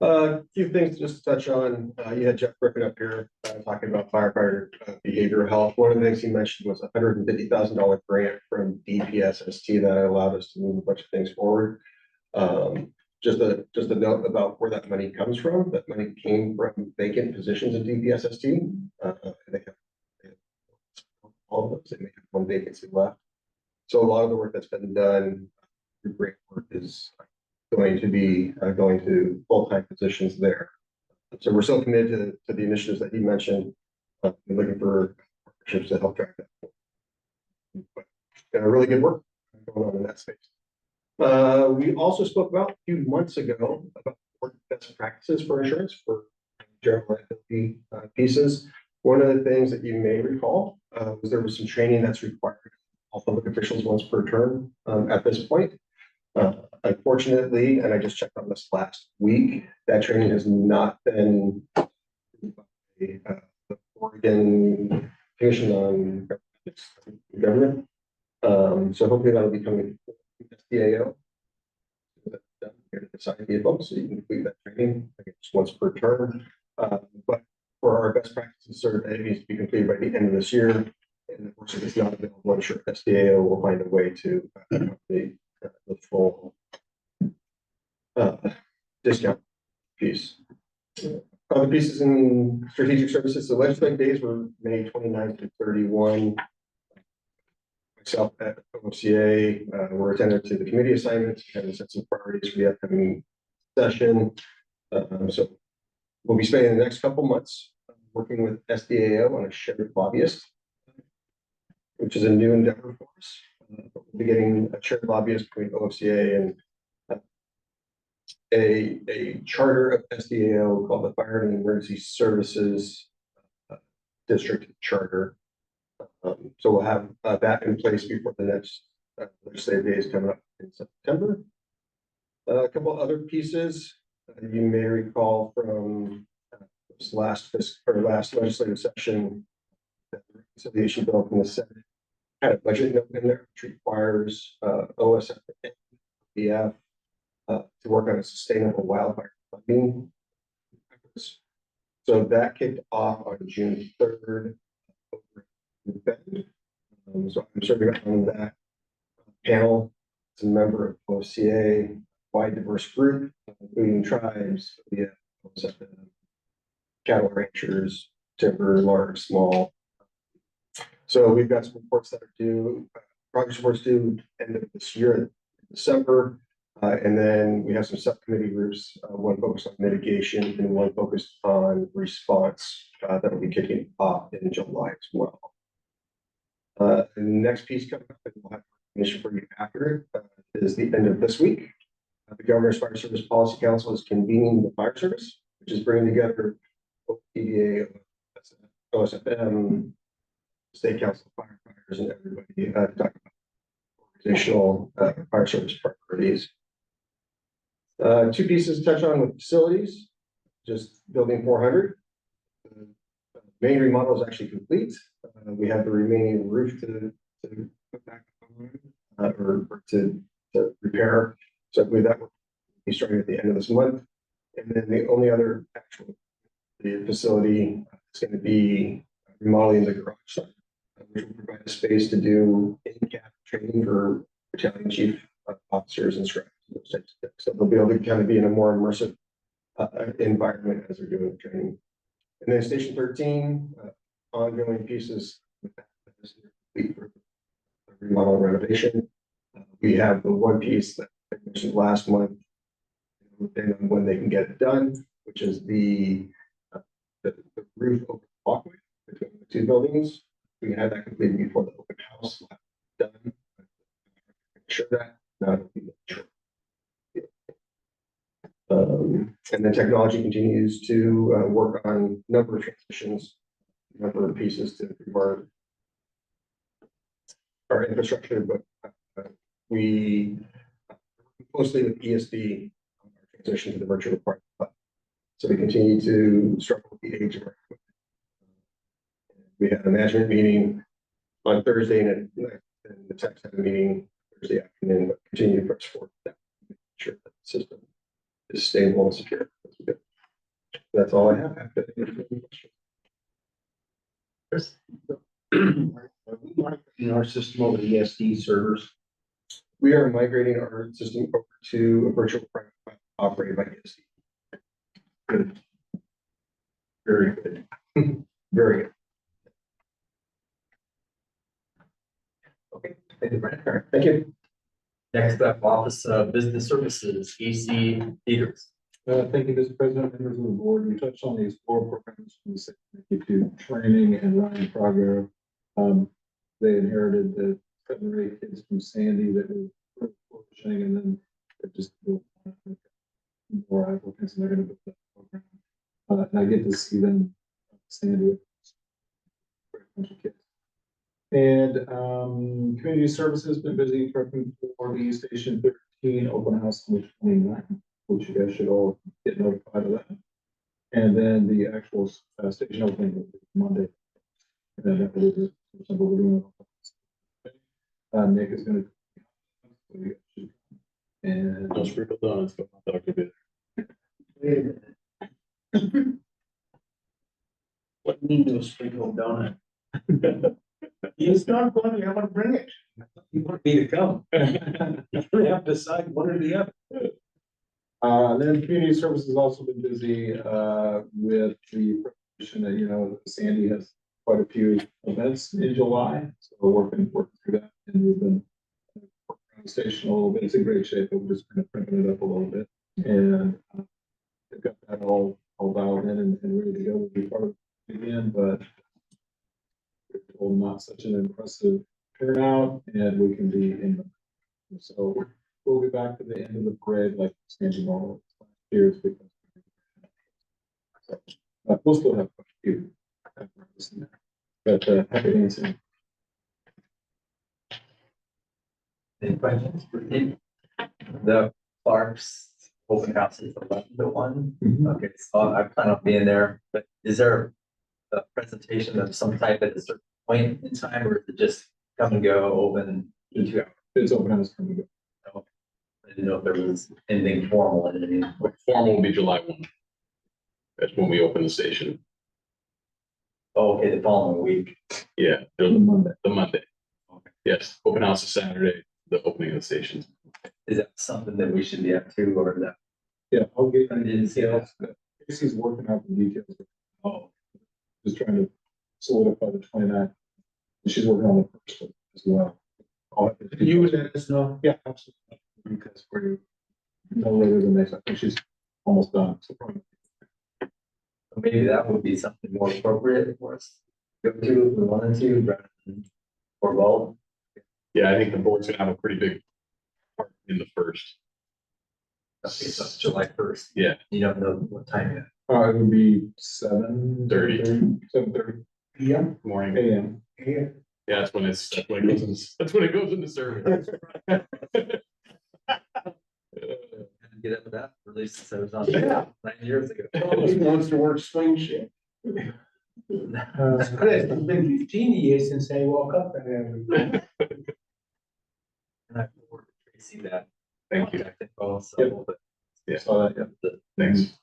A few things just to touch on. You had Jeff Griffin up here talking about firefighter behavioral health. One of the things he mentioned was $150,000 grant from DPSST that allowed us to move a bunch of things forward. Just a note about where that money comes from. That money came from vacant positions at DPSST. They have all of those. They may have one vacancy left. So a lot of the work that's been done through grant work is going to be going to full-time positions there. So we're still committed to the initiatives that he mentioned. We're looking for partnerships to help drive that. But really good work going on in that space. We also spoke about a few months ago about best practices for insurance for general liability pieces. One of the things that you may recall was there was some training that's required all public officials once per term at this point. Unfortunately, and I just checked on this last week, that training has not been the Oregon Commission on Government. So hopefully that'll be coming to SDAO. Here to decide the adult, so you can complete that training just once per term. But for our best practices survey, it needs to be completed by the end of this year. And of course, if it's not available, I'm sure SDAO will find a way to accommodate the full discount piece. Other pieces in strategic services, the legislative days were May 29th to 31. Myself at OCA, we're attending to the committee assignments and a sense of priorities for the upcoming session. So we'll be spending the next couple months working with SDAO on a shared lobbyist, which is a new endeavor for us. We'll be getting a shared lobbyist between OCA and a charter of SDAO called the Fire and Emergency Services District Charter. So we'll have that in place before the next legislative days coming up in September. A couple other pieces you may recall from this last legislative session, that the reconciliation bill from the Senate had a budget note in there which requires OSF and BF to work on a sustainable wildfire funding. So that kicked off on June 3rd. So I'm serving on that panel as a member of OCA, wide diverse group, including tribes, cattle ranchers, timber, large, small. So we've got some reports that are due, progress reports due end of this year in December. And then we have some subcommittee groups, one focused on mitigation and one focused on response that will be kicking off in July as well. The next piece coming up, and we'll have information for you after it, is the end of this week. The Governor's Fire Service Policy Council is convening the fire service, which is bringing together PDA, OSFM, State Council of Firefighters, and everybody to talk about organizational fire service priorities. Two pieces to touch on with facilities, just building 400. The main remodel is actually complete. We have the remaining roof to put back on, or to repair. So I believe that will be starting at the end of this month. And then the only other actual facility is going to be remodeling the garage side, which will provide a space to do in-cap training for battalion chief officers and scribes. So they'll be able to kind of be in a more immersive environment as they're doing the training. And then Station 13, ongoing pieces with that for remodel and renovation. We have the one piece that I mentioned last month, depending on when they can get it done, which is the roof over the walkway between the two buildings. We to have that completed before the open house. Done. Sure that, not. And then technology continues to work on a number of transitions, a number of pieces to improve our infrastructure, but we closely with ESD on our transition to the virtual requirement. So we continue to struggle with the age of our equipment. We had a management meeting on Thursday and the techs had a meeting Thursday afternoon, but continue to press forward with that, make sure that the system is stable and secure. That's all I have. Chris? Are we migrating our system over to ESD servers? We are migrating our system over to a virtual private cloud operated by ESD. Good. Very good. Very good. Okay, thank you, Brent. Thank you. Next up, Office of Business Services, AC Peters. Thank you, Mr. President, members of the board. We touched on these 4 programs from the to training and Ryan program. They inherited the 7 or 8 kids from Sandy that were flourishing, and then it just more applicants, and they're going to build that program. And I get to see them, Sandy, bunch of kids. And community services has been busy prepping for the Station 13 open house on the 29th, which you guys should all get notified of that. And then the actual station opening will be Monday. And then that is something we're doing. Nick is going to. And No sprinkled donuts, but I'll give it. What do you mean, no sprinkled donut? He's not going to ever bring it. You want me to come? You have to decide one or the other. Then community services has also been busy with the preparation that, you know, Sandy has quite a few events in July. So we're working through that, and we've been working on the station a little bit. It's in great shape, but we're just kind of cranking it up a little bit. And they've got that all dialed in and ready to go. We'll be part of it again, but not such an impressive turnout, and we can be in the. So we'll be back to the end of the parade like Sandy normal last year's because we'll still have a few in there. But happy to answer. Any questions for Steve? The Clark's open house is 11 to 1. Okay, so I plan on being there, but is there a presentation of some type at a certain point in time, or is it just come and go open in 2 hours? It's open house coming up. Okay. I didn't know if there was anything formal in it. Formal will be July 1. That's when we open the station. Oh, okay, the following week. Yeah, The Monday. the Monday. Okay. Yes, open house is Saturday, the opening of the station. Is that something that we should be up to, or that? Yeah, I'll get. I didn't see that. Casey's working out the details. Oh, Just trying to solidify the 29th. And she's working on the first one as well. You will let us know. Yeah, absolutely. Because we're no later than next. I think she's almost done. So probably. maybe that would be something more appropriate for us to go to if we wanted to, rather than for both. Yeah, I think the board's gonna have a pretty big part in the first. Okay, so it's July 1st. Yeah. You don't know what time yet. It would be 7:30. 7:30 PM. Morning. AM. Yeah. Yeah, that's when it goes into service. Get up with that, release since I was on Yeah. 9 years ago. He wants to work swing shift. Chris, it's been 15 years since I woke up and everything. And I forwarded Tracy that. Thank you. contact info, so, Yep. but- Yeah. Saw that, yeah. Thanks.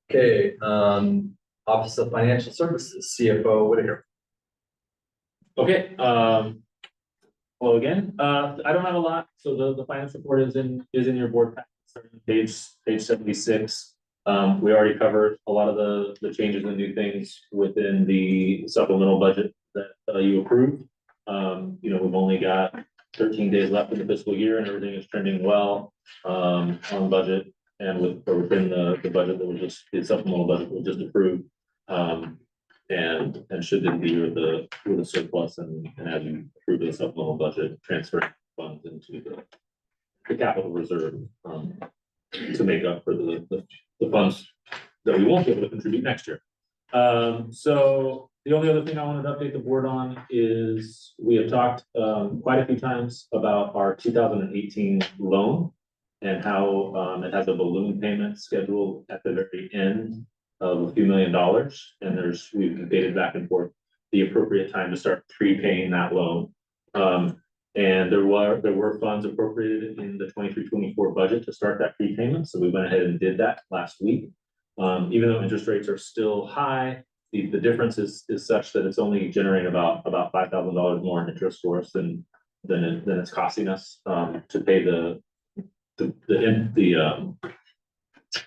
Okay, Office of Financial Services, CFO Whitaker. Okay, well, again, I don't have a lot, so the finance report is in your board packet, starting on page 76. We already covered a lot of the changes and new things within the supplemental budget that you approved. You know, we've only got 13 days left in the fiscal year and everything is trending well on budget and within the budget that was just, the supplemental budget was just approved. And should then be with the surplus and as you approve the supplemental budget, transfer funds into the capital reserve, to make up for the funds that we won't be able to contribute next year. So the only other thing I wanted to update the board on is we have talked quite a few times about our 2018 loan and how it has a balloon payment scheduled at the very end of a few $1 million. And we've debated back and forth the appropriate time to start prepaying that loan. And there were funds appropriated in the 23-24 budget to start that prepayment. So we went ahead and did that last week. Even though interest rates are still high, the difference is such that it's only generating about $5,000 more in interest for us than it's costing us to pay the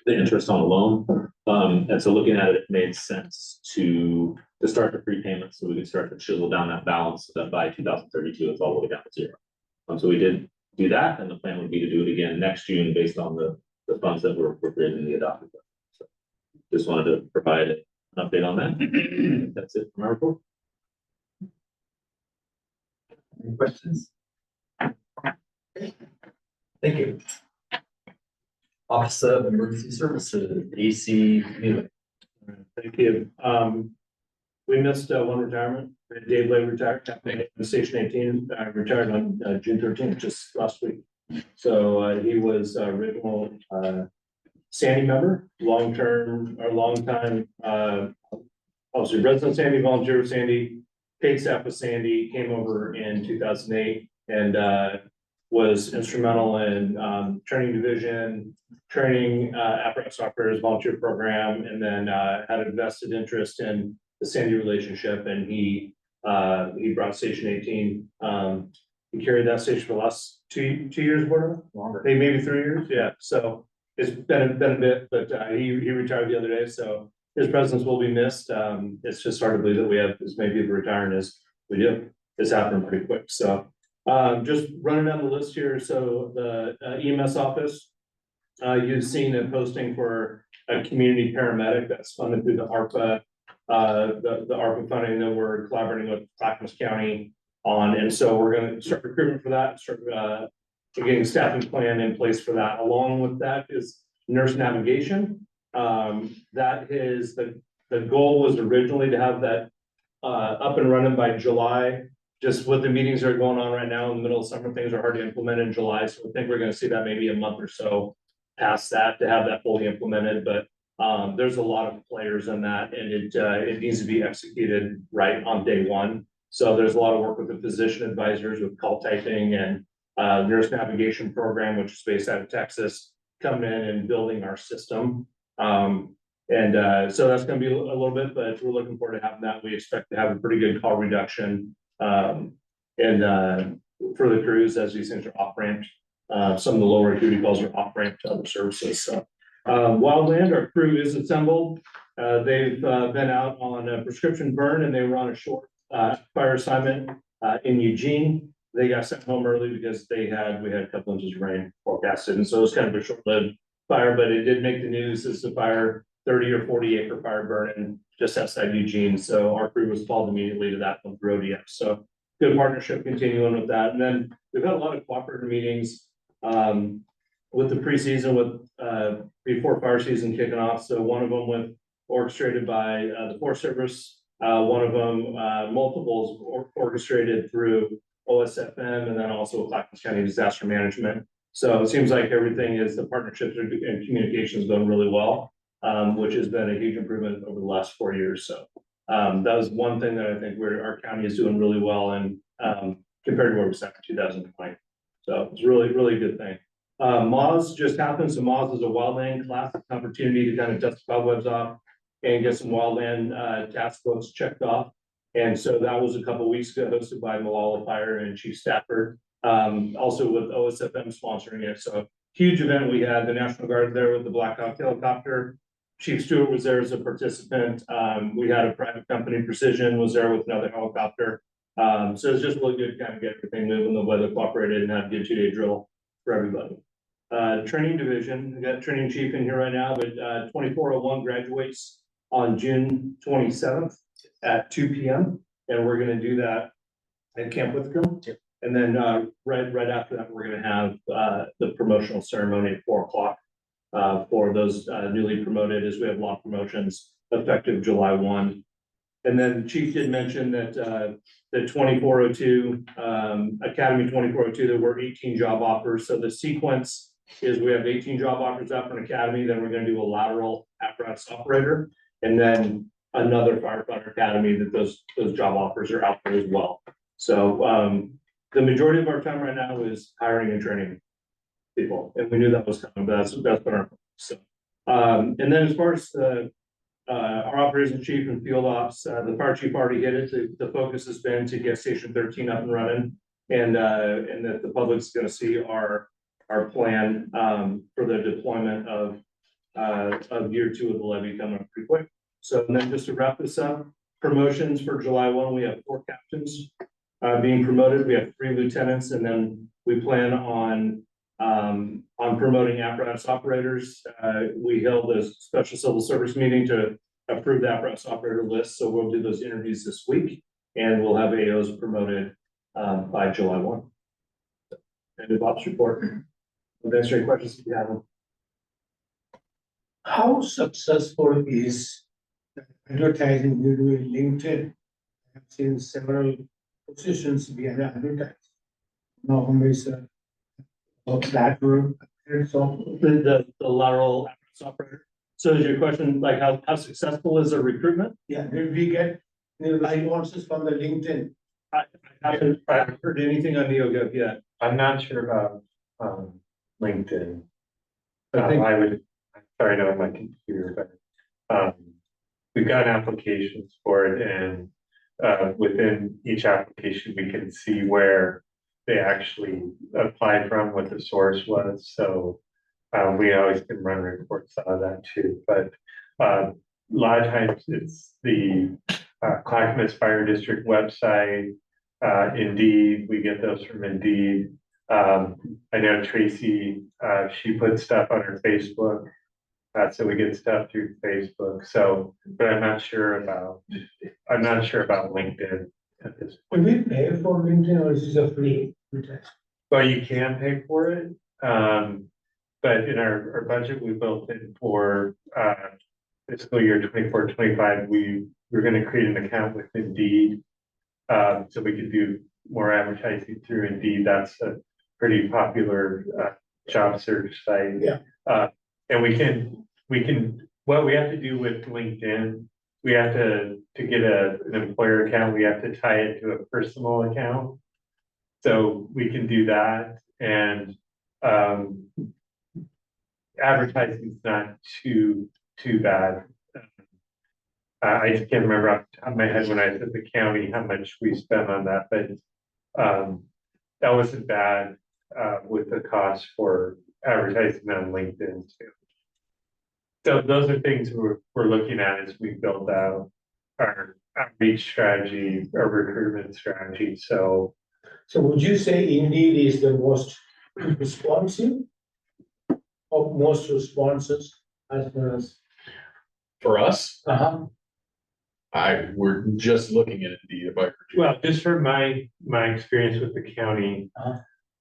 interest on the loan. And so looking at it, it made sense to start the prepayment so we could start to chisel down that balance so that by 2032 it's all the way down to zero. So we did do that, and the plan would be to do it again next June based on the funds that were appropriated in the adopted budget. So just wanted to provide an update on that. That's it from our report. Any questions? Thank you. Office of Emergency Services, AC. Thank you. We missed one retirement. Dave Lay retired, Captain Station 18, retired on June 13th, just last week. So he was original Sandy member, long-time, obviously resident Sandy, volunteer with Sandy, paid staff with Sandy, came over in 2008 and was instrumental in training division, training apparatus operators volunteer program, and then had a vested interest in the Sandy relationship. And he brought Station 18. He carried that station for the last two years, longer, maybe 3 years. Yeah. So it's been a bit, but he retired the other day. So his presence will be missed. It's just hard to believe that we have as many people retiring as we do. It's happening pretty quick. So just running down the list here. So the EMS office, you've seen a posting for a community paramedic that's funded through the ARPA, the ARPA funding that we're collaborating with Clackamas County on. And so we're going to start recruitment for that, start getting staffing plan in place for that. Along with that is nurse navigation. That is the goal was originally to have that up and running by July. Just with the meetings that are going on right now in the middle of summer, things are hard to implement in July. So I think we're going to see that maybe a month or so past that to have that fully implemented. But there's a lot of players in that, and it needs to be executed right on day one. So there's a lot of work with the physician advisors with call typing and nurse navigation program, which is based out of Texas, coming in and building our system. So that's going to be a little bit, but we're looking forward to having that. We expect to have a pretty good call reduction for the crews as these things are off ramped. Some of the lower acuity calls are off ramped to other services. So Wildland, our crew is assembled. They've been out on a prescription burn, and they were on a short fire assignment in Eugene. They got sent home early because we had a couple inches of rain forecasted, and so it was kind of a short-lived fire, but it did make the news as the fire 30 or 40 acre fire burning just outside Eugene. So our crew was called immediately to that one through ODS. So good partnership continuing with that. And then we've had a lot of cooperative meetings with the preseason, with before fire season kicking off. So one of them orchestrated by the Forest Service, one of them multiples orchestrated through OSFM, and then also Clackamas County Disaster Management. So it seems like everything is the partnerships and communications going really well, which has been a huge improvement over the last 4 years. So that was one thing that I think our county is doing really well, and compared to where we sat in 2020. So it's really, really good thing. Moz just happened. So Moz is a wildland class opportunity to kind of dust the cobwebs off and get some wildland task books checked off. And so that was a couple of weeks ago, hosted by Malala Fire and Chief Stafford, also with OSFM sponsoring it. So huge event. We had the National Guard there with the Black Hawk helicopter. Chief Stewart was there as a participant. We had a private company, Precision, was there with another helicopter. So it's just really good to kind of get everything moving. The weather cooperated and had a good 2-day drill for everybody. Training division, we got training chief in here right now, but 2401 graduates on June 27th. at 2 p.m. And we're gonna do that at Camp Withrow. And then, right after that, we're gonna have, the promotional ceremony at 4 o'clock. For those, newly promoted, as we have a lot of promotions effective July 1. And then the chief did mention that, the 2402, Academy 2402, there were 18 job offers. So the sequence is we have 18 job offers out for an academy, then we're gonna do a lateral apparatus operator. And then another firefighter academy that those job offers are out there as well. So, the majority of our time right now is hiring and training people, and we knew that was coming, but that's been our focus. So, and then as far as our operations chief and field ops, the fire chief already hit it. The focus has been to get Station 13 up and running, and that the public's going to see our plan for the deployment of year 2 of the levy coming up pretty quick. So, and then just to wrap this up, promotions for July 1, we have 4 captains being promoted. We have 3 lieutenants, and then we plan on promoting apparatus operators. We held a special civil service meeting to approve the apparatus operator list. So we'll do those interviews this week, and we'll have AOs promoted by July 1. And Bob's report. I'll answer any questions if you have them. How successful is advertising you do in LinkedIn? I've seen several positions being advertised. Now, lateral, so The lateral apparatus operator. So is your question like how successful is the recruitment? yeah, did we get any responses from the LinkedIn? I haven't heard anything on NeoGov yet. I'm not sure about, LinkedIn. I think- I'm sorry, I don't have my computer, but, we've got applications for it, and, within each application, we can see where they actually applied from, what the source was, so, we always can run reports out of that too, but, a lot of times it's the, Clackamas Fire District website, Indeed, we get those from Indeed. I know Tracy, she puts stuff on her Facebook, so we get stuff through Facebook, so, but I'm not sure about LinkedIn at this point. Do we pay for LinkedIn or is this a free test? Well, you can pay for it, but in our budget, we built in for, fiscal year 24-25, we're gonna create an account with Indeed. So we could do more advertising through Indeed. That's a pretty popular, job search site. Yeah. And we can, what we have to do with LinkedIn, we have to get an employer account, we have to tie it to a personal account. So we can do that, and, advertising is not too bad. I just can't remember off the top of my head when I said the county, how much we spent on that, but, that wasn't bad, with the cost for advertising on LinkedIn too. So those are things we're looking at as we build out our outreach strategy, our recruitment strategy, so. So would you say Indeed is the most responsive of most responses as far as? For us, Uh-huh. we're just looking at Indeed if I heard you. Well, just from my experience with the county,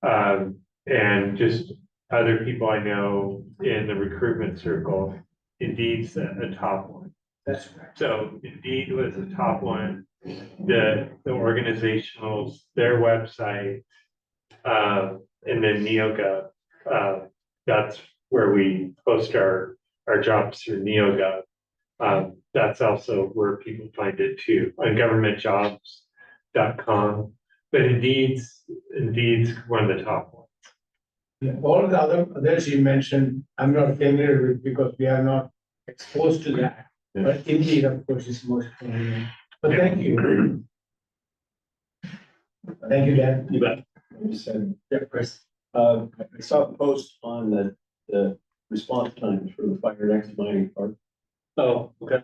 and just other people I know in the recruitment circle, Indeed's the top one. That's right. So Indeed was the top one. The organizationals, their website, and then NeoGov, that's where we post our jobs through NeoGov. That's also where people find it too, on governmentjobs.com. But Indeed's one of the top ones. Yeah, all the others you mentioned, I'm not familiar with because we are not exposed to that. Yeah. But Indeed, of course, is most familiar. But thank you. Thank you, Dan. You bet. Yeah, Chris. I saw a post on the response times for the fire next mining park. Oh, okay.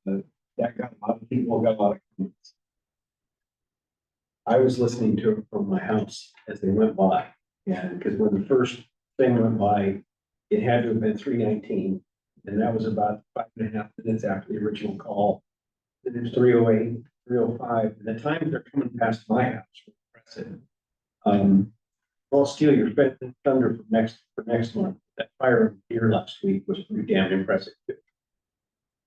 That got a lot of people, got a lot of comments. I was listening to it from my house as they went by, and because when the first thing went by, it had to have been 3:19, and that was about 5.5 minutes after the original call It's 3:08, 3:05, and the times they're coming past my house. Impressive. I'll steal your thunder for next month. That fire here last week was pretty damn impressive.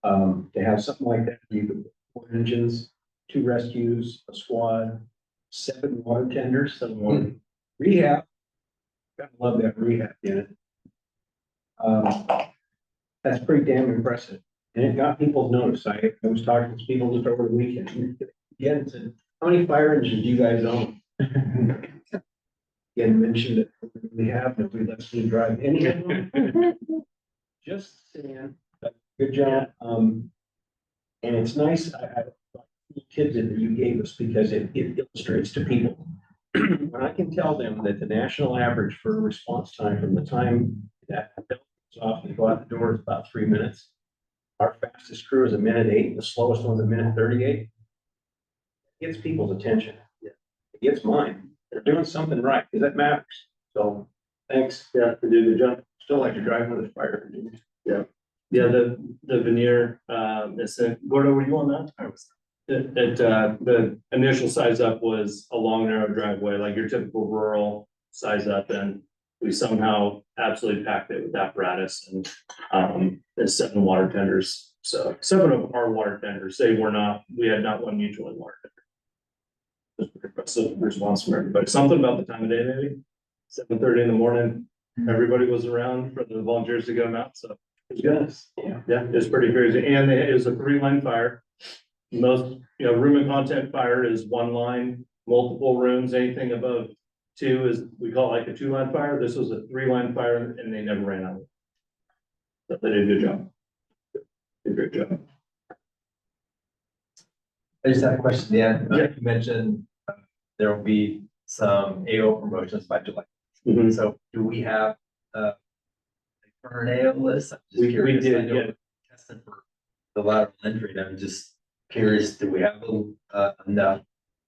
To have something like that, you could 4 engines, 2 rescues, a squad, 7 water tenders, 7 water rehab. Gotta love that rehab unit. That's pretty damn impressive. And it got people's notice. I was talking to people just over the weekend. Again, said, how many fire engines do you guys own? Again, mentioned that we have, that we let me drive any of them. Just saying, but good job. And it's nice, I the kids that you gave us because it illustrates to people. When I can tell them that the national average for response time from the time that the bill goes off and go out the door is about 3 minutes. Our fastest crew is 1:08, the slowest one's 1:38. It gets people's attention. It gets mine. They're doing something right, because that matters. So, thanks. Yeah, they do a good job. Still like to drive with a fire engine. Yeah, the veneer, Gordo, were you on that? I was. The initial size up was a long narrow driveway, like your typical rural size up, and we somehow absolutely packed it with apparatus and there's 7 water tenders. So 7 of our water tenders, we had not one mutual in water tender. Just impressive response from everybody. Something about the time of day, maybe 7:30 in the morning. Everybody was around for the volunteers to come out, so it's good. Yeah, it's pretty crazy. And it was a 3-line fire. Most, room and content fire is 1 line, multiple rooms, anything above 2 is, we call it like a 2-line fire. This was a 3-line fire and they never ran out of it. So they did a good job. Did a great job. I just have a question, Dan. Yeah. You mentioned there will be some AO promotions by July. Mhm. So do we have a current AO list? I'm just We curious. did, I know yeah. we're testing for the lateral entry, and I'm just curious, do we have enough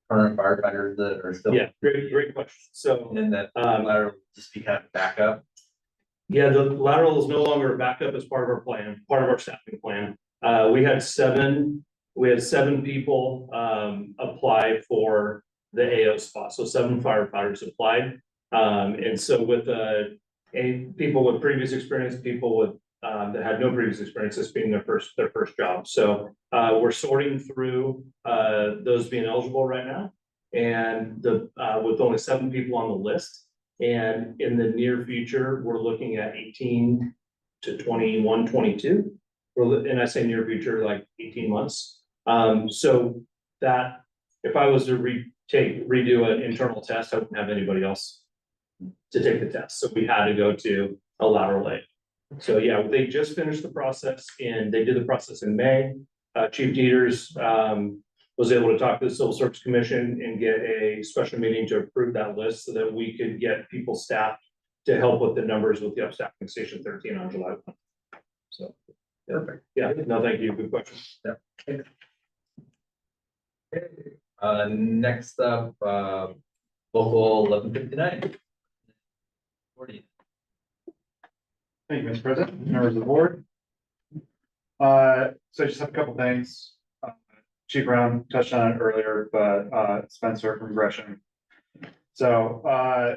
current firefighters that are still? Yeah, great question. So, And that lateral will just be kind of backup? yeah, the lateral is no longer a backup as part of our plan, part of our staffing plan. We had 7 people apply for the AO spot. So 7 firefighters applied. And so with people with previous experience, people with that had no previous experience, this being their first job. So we're sorting through those being eligible right now. And with only 7 people on the list. And in the near future, we're looking at 18 to 21, 22. And I say near future, like 18 months. So that if I was to redo an internal test, I wouldn't have anybody else to take the test. So we had to go to a lateral A. So yeah, they just finished the process and they did the process in May. Chief Dieters was able to talk to the Civil Service Commission and get a special meeting to approve that list so that we could get people staffed to help with the numbers with the upstaffing Station 13 on July 1. So perfect. Yeah, no, thank you. Good question. Yeah. Next up, local 1159. 40. Thank you, Mr. President, members of the board. So I just have a couple things. Chief Brown touched on it earlier, but Spencer from Gresham. So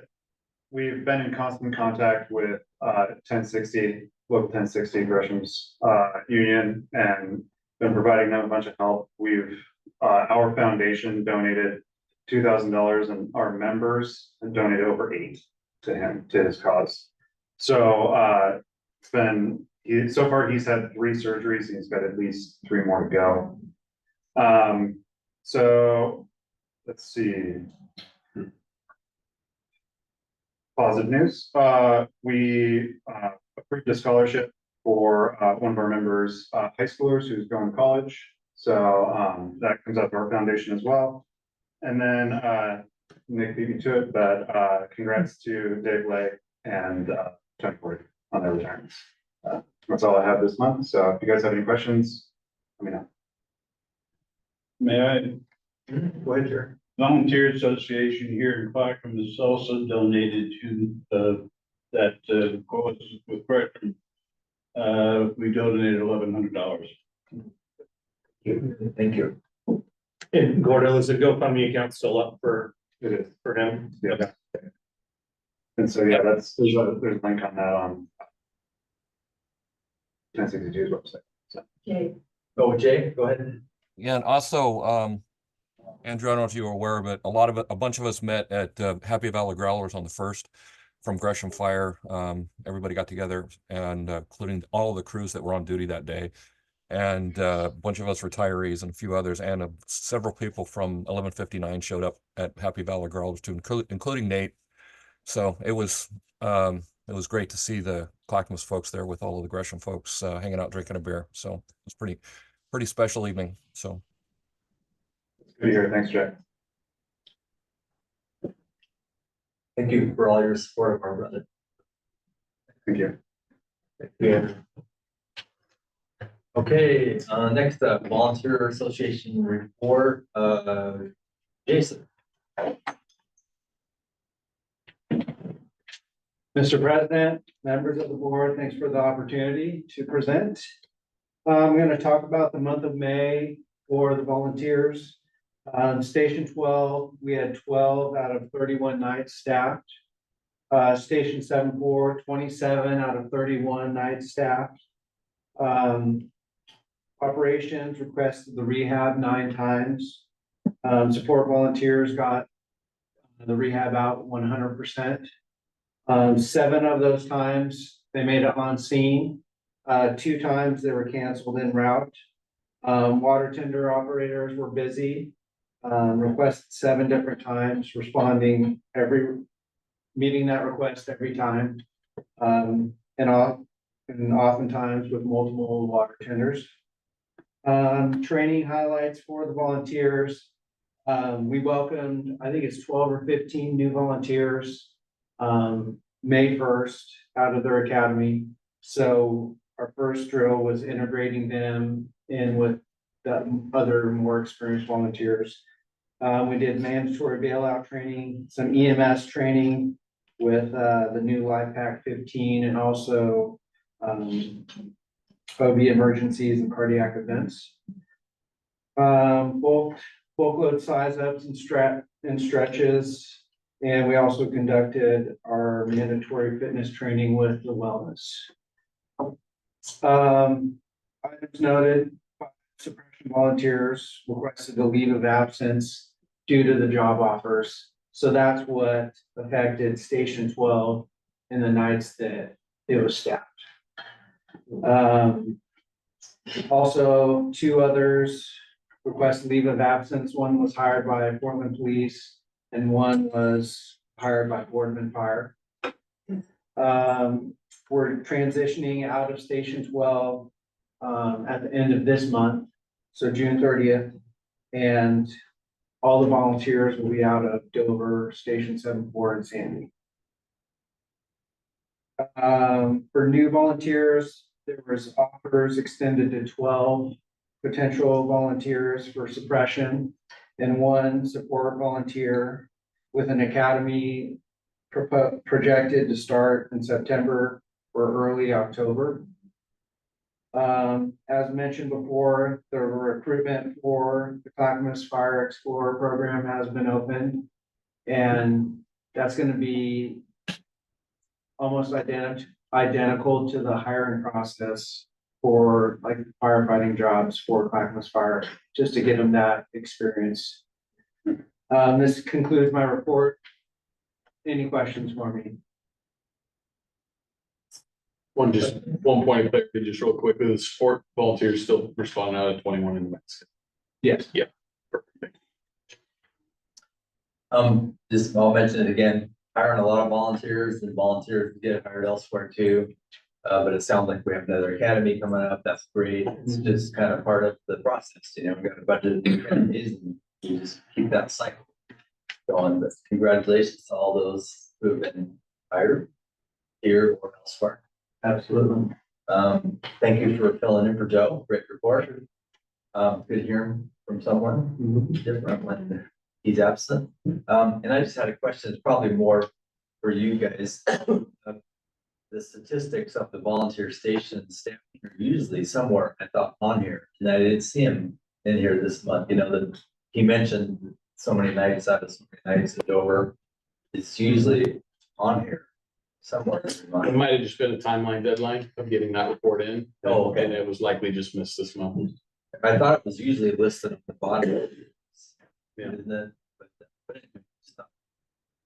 we've been in constant contact with 1060, local 1060 Gresham's union, and been providing them a bunch of help. Our foundation donated $2,000 and our members donated over 8 to him, to his cause. So so far he's had 3 surgeries and he's got at least 3 more to go. So let's see. Positive news. We approved a scholarship for one of our members, high schoolers who's going to college. So that comes out to our foundation as well. And then Nick beat me to it, but congrats to Dave Lay and Tony Ford on their retirements. That's all I have this month. So if you guys have any questions, let me know. May I? Go ahead, Jerry. Volunteer Association here in Clackamas also donated to that cause with Gresham. We donated $1,100. Thank you. And Gordo, is the GoFundMe account still up It is. for him? Yeah. And so, yeah, there's a link on that on 1062's website. Okay. Oh, Jay, go ahead. Yeah, and also, Andrew, I don't know if you were aware, but a bunch of us met at Happy Valley Growlers on the 1st from Gresham Fire. Everybody got together, and including all the crews that were on duty that day, and a bunch of us retirees and a few others, and several people from 1159 showed up at Happy Valley Growlers too, including Nate. So it was great to see the Clackamas folks there with all of the Gresham folks hanging out, drinking a beer. So it was pretty special evening. So. Good to hear. Thanks, Jack. Thank you for all your support of our brother. Thank you. Yeah. Okay, next up, Volunteer Association report, Jason. Mr. President, members of the board, thanks for the opportunity to present. I'm going to talk about the month of May for the volunteers. Station 12, we had 12 out of 31 nights staffed. Station 7-4, 27 out of 31 nights staffed. Operations requested the rehab 9 times. Support volunteers got the rehab out 100%. 7 of those times they made it on scene. 2 times they were canceled en route. Water tender operators were busy. Requested 7 different times, meeting that request every time. And oftentimes with multiple water tenders. Training highlights for the volunteers. We welcomed, I think it's 12 or 15 new volunteers. May 1st out of their academy. So our first drill was integrating them in with the other more experienced volunteers. We did mandatory bailout training, some EMS training with the new Life Pack 15, and also OB emergencies and cardiac events. Bulk load size ups and stretches. And we also conducted our mandatory fitness training with the wellness. Items noted, suppression volunteers requested a leave of absence due to the job offers. So that's what affected Station 12 in the nights that it was staffed. Also, 2 others requested leave of absence. One was hired by Portland Police and one was hired by Boardman Fire. We're transitioning out of Station 12 at the end of this month, so June 30th, and all the volunteers will be out of Dover, Station 7-4, and Sandy. For new volunteers, there was offers extended to 12 potential volunteers for suppression and 1 support volunteer with an academy projected to start in September or early October. As mentioned before, the recruitment for the Clackamas Fire Explorer program has been opened, and that's going to be almost identical to the hiring process for like firefighting jobs for Clackamas Fire, just to get them that experience. This concludes my report. Any questions for me? One point of clarity, just real quickly, the support volunteers still responding out of 21 in the Mexican. Yes. Yeah. Perfect. Just I'll mention it again, hiring a lot of volunteers and volunteers get hired elsewhere too. But it sounds like we have another academy coming up. That's great. It's just kind of part of the process. You know, we've got a budget of new academies and you just keep that cycle going. But congratulations to all those who have been hired here or elsewhere. Absolutely. Thank you for filling in for Joe. Great report. Good to hear from someone different when he's absent. And I just had a question. It's probably more for you guys. The statistics of the volunteer station staff are usually somewhere I thought on here, and I didn't see them in here this month, you know, that he mentioned so many nights out of so many nights at Dover. It's usually on here somewhere. It might have just been a timeline deadline of getting that report in. Oh, okay. And it was likely just missed this month. I thought it was usually listed at the bottom. Yeah. Isn't it? But anyway, it's not.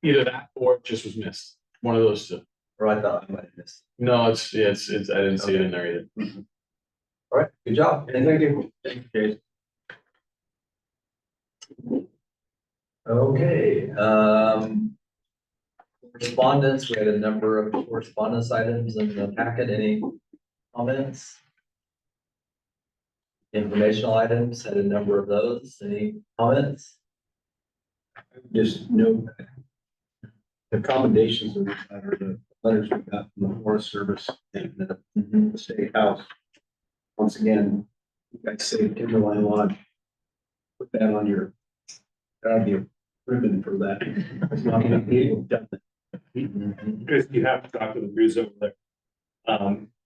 Either that or it just was missed. One of those two. Or I thought I might have missed. No, it's, I didn't see it in there either. All right, good job. Thank you. Okay, correspondence, we had a number of correspondence items in the packet. Any comments? Informational items, had a number of those. Any comments? Just note the commendations that we got, or the letters we got from the Forest Service and the State House. Once again, you guys saved Timberline Lodge. Put that on your, that'll be a ribbon for that. It's not gonna be done. Chris, you have to talk to the crews over there.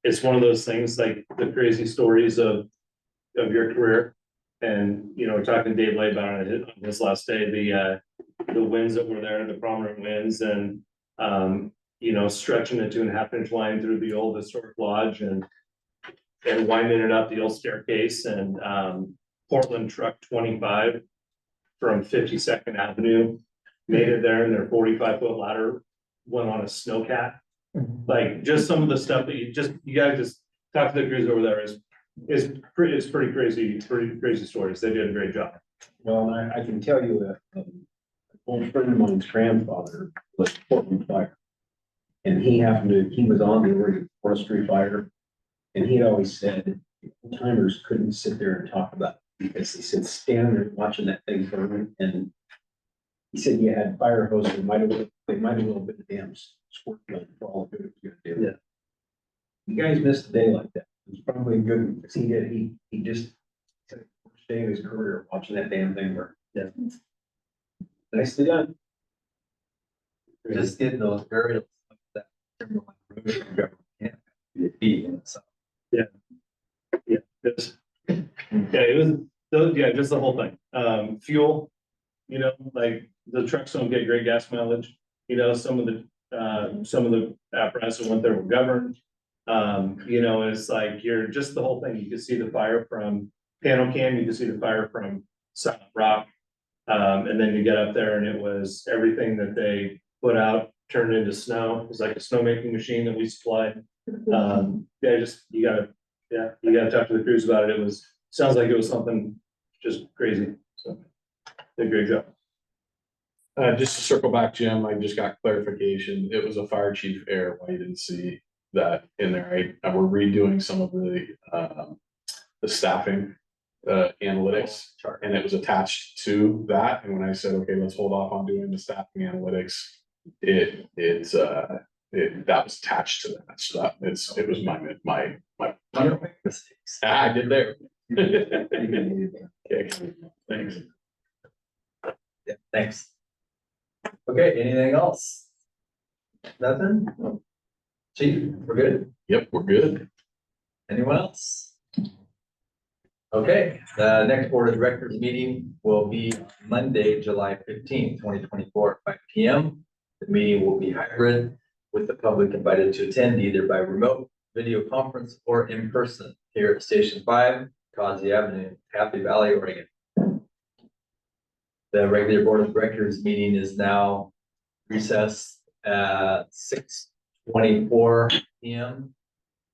It's one of those things like the crazy stories of your career. And, you know, talking to Dave Lay about it on his last day, the winds that were there, the prominent winds, and, you know, stretching a 2.5-inch line through the old historic lodge and winding it up the old staircase, and, Portland truck 25 from 52nd Avenue made it there, and their 45-foot ladder went on a snowcat. Like, just some of the stuff that you gotta just talk to the crews over there is pretty crazy stories. They did a great job. Well, I can tell you that an old friend of mine's grandfather was Portland Fire. And he was on the Oregon Forestry Fire. And he always said, timers couldn't sit there and talk about it because he said, stand there watching that thing burn. And he said, you had fire hoses, they might have a little bit of damn squirt gun for all the good it was gonna do. Yeah. You guys missed a day like that. It was probably good because he just said the first day of his career watching that damn thing burn. Yeah. Nicely done. Just getting those aerials like that. Timberline road, yeah, be in the south. Yeah, it was those, yeah, just the whole thing. Fuel, you know, like the trucks don't get great gas mileage. You know, some of the apparatus that went there were governed. You know, it's like you're just the whole thing. You can see the fire from Panocam, you can see the fire from Silent Rock. And then you get up there and it was everything that they put out turned into snow. It was like a snowmaking machine that we supplied. Yeah, you gotta talk to the crews about it. Sounds like it was something just crazy. So did a great job. Just to circle back, Jim, I just got clarification. It was a fire chief error why you didn't see that in there, right? And we're redoing some of the staffing analytics, and it was attached to that. And when I said, okay, let's hold off on doing the staffing analytics, that was attached to that. So it was my Mistakes. I did there. Okay, thanks. Yeah, thanks. Okay, anything else? Nothing? Chief, we're good? Yep, we're good. Anyone else? Okay, the next board of directors meeting will be Monday, July 15th, 2024, at 5 p.m. The meeting will be hybrid with the public invited to attend either by remote video conference or in person here at Station 5, Causey Avenue, Happy Valley, Oregon. The regular board of directors meeting is now recessed at 6:24 p.m.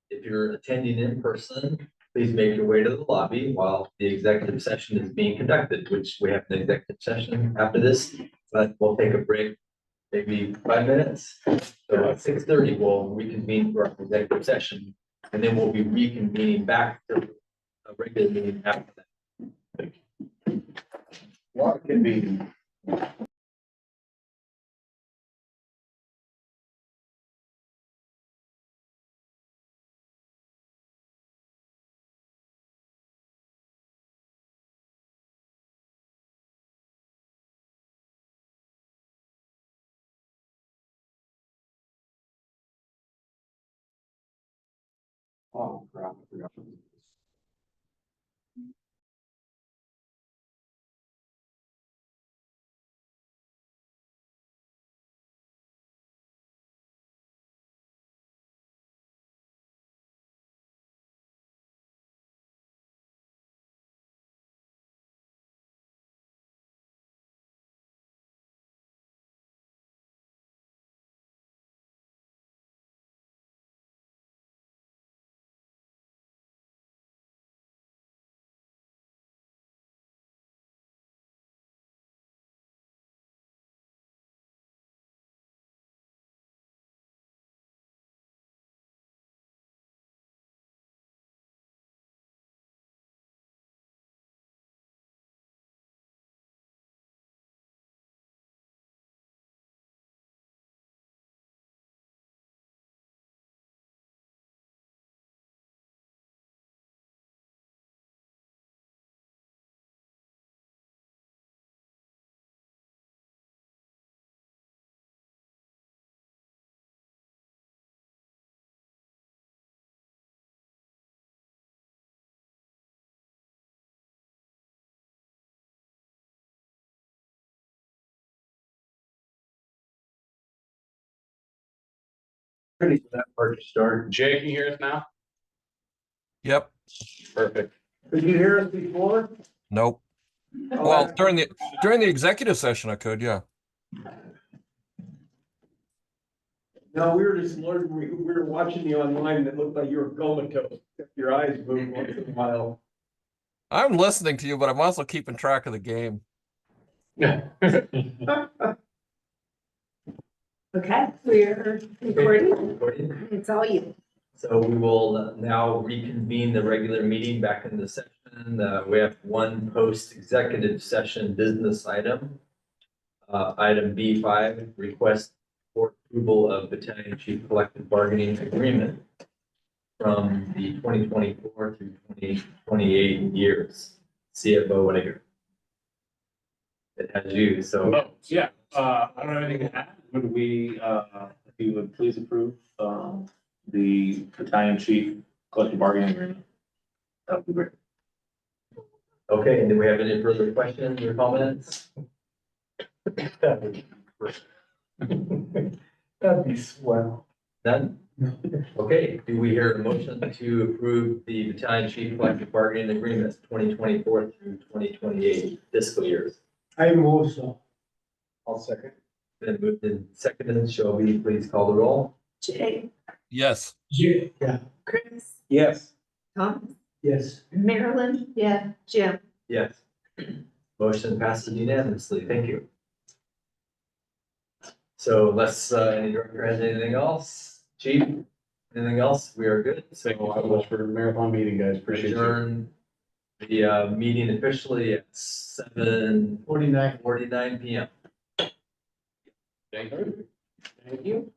If you're attending in person, please make your way to the lobby while the executive session is being conducted, which we have an executive session after this, but we'll take a break, maybe 5 minutes. So at 6:30, we'll reconvene for our executive session, and then we'll be reconvening back to a regular meeting after that. Well, it could be Oh, crap. I forgot. Ready for that part to start. Jay, can you hear us now? Yep, Perfect. Could you hear us before? nope. Well, during the executive session, I could, yeah. No, we were just learning, we were watching you online and it looked like you were comatose. Your eyes moved once in a while. I'm listening to you, but I'm also keeping track of the game. Okay, we're recording. Recording. It's all you. So we will now reconvene the regular meeting back in the session. We have one post-executive session business item. Item B5, request for approval of battalion chief collective bargaining agreement from the 2024 through 2028 years. CFO Winiger. It has you, so. Oh, yeah, I don't have anything to add. Would we, if you would please approve, the battalion chief collective bargaining agreement? That would be great. Okay, and do we have any further questions or comments? That'd be swell. None? Okay, do we hear a motion to approve the battalion chief collective bargaining agreements 2024 through 2028 fiscal years? I move so. I'll second. Then moved and seconded. Shelby, please call the roll. Jay, Yes. Yeah, Chris, Yes. Thomas, yes. Marilyn, yeah, Jim. Yes. Motion passes unanimously. Thank you. So let's, any director has anything else? Chief, anything else? We are good. So Thank you I so will much for the marathon meeting, guys. Appreciate you. adjourn the meeting officially at 7:49 PM. Thank you. Thank you.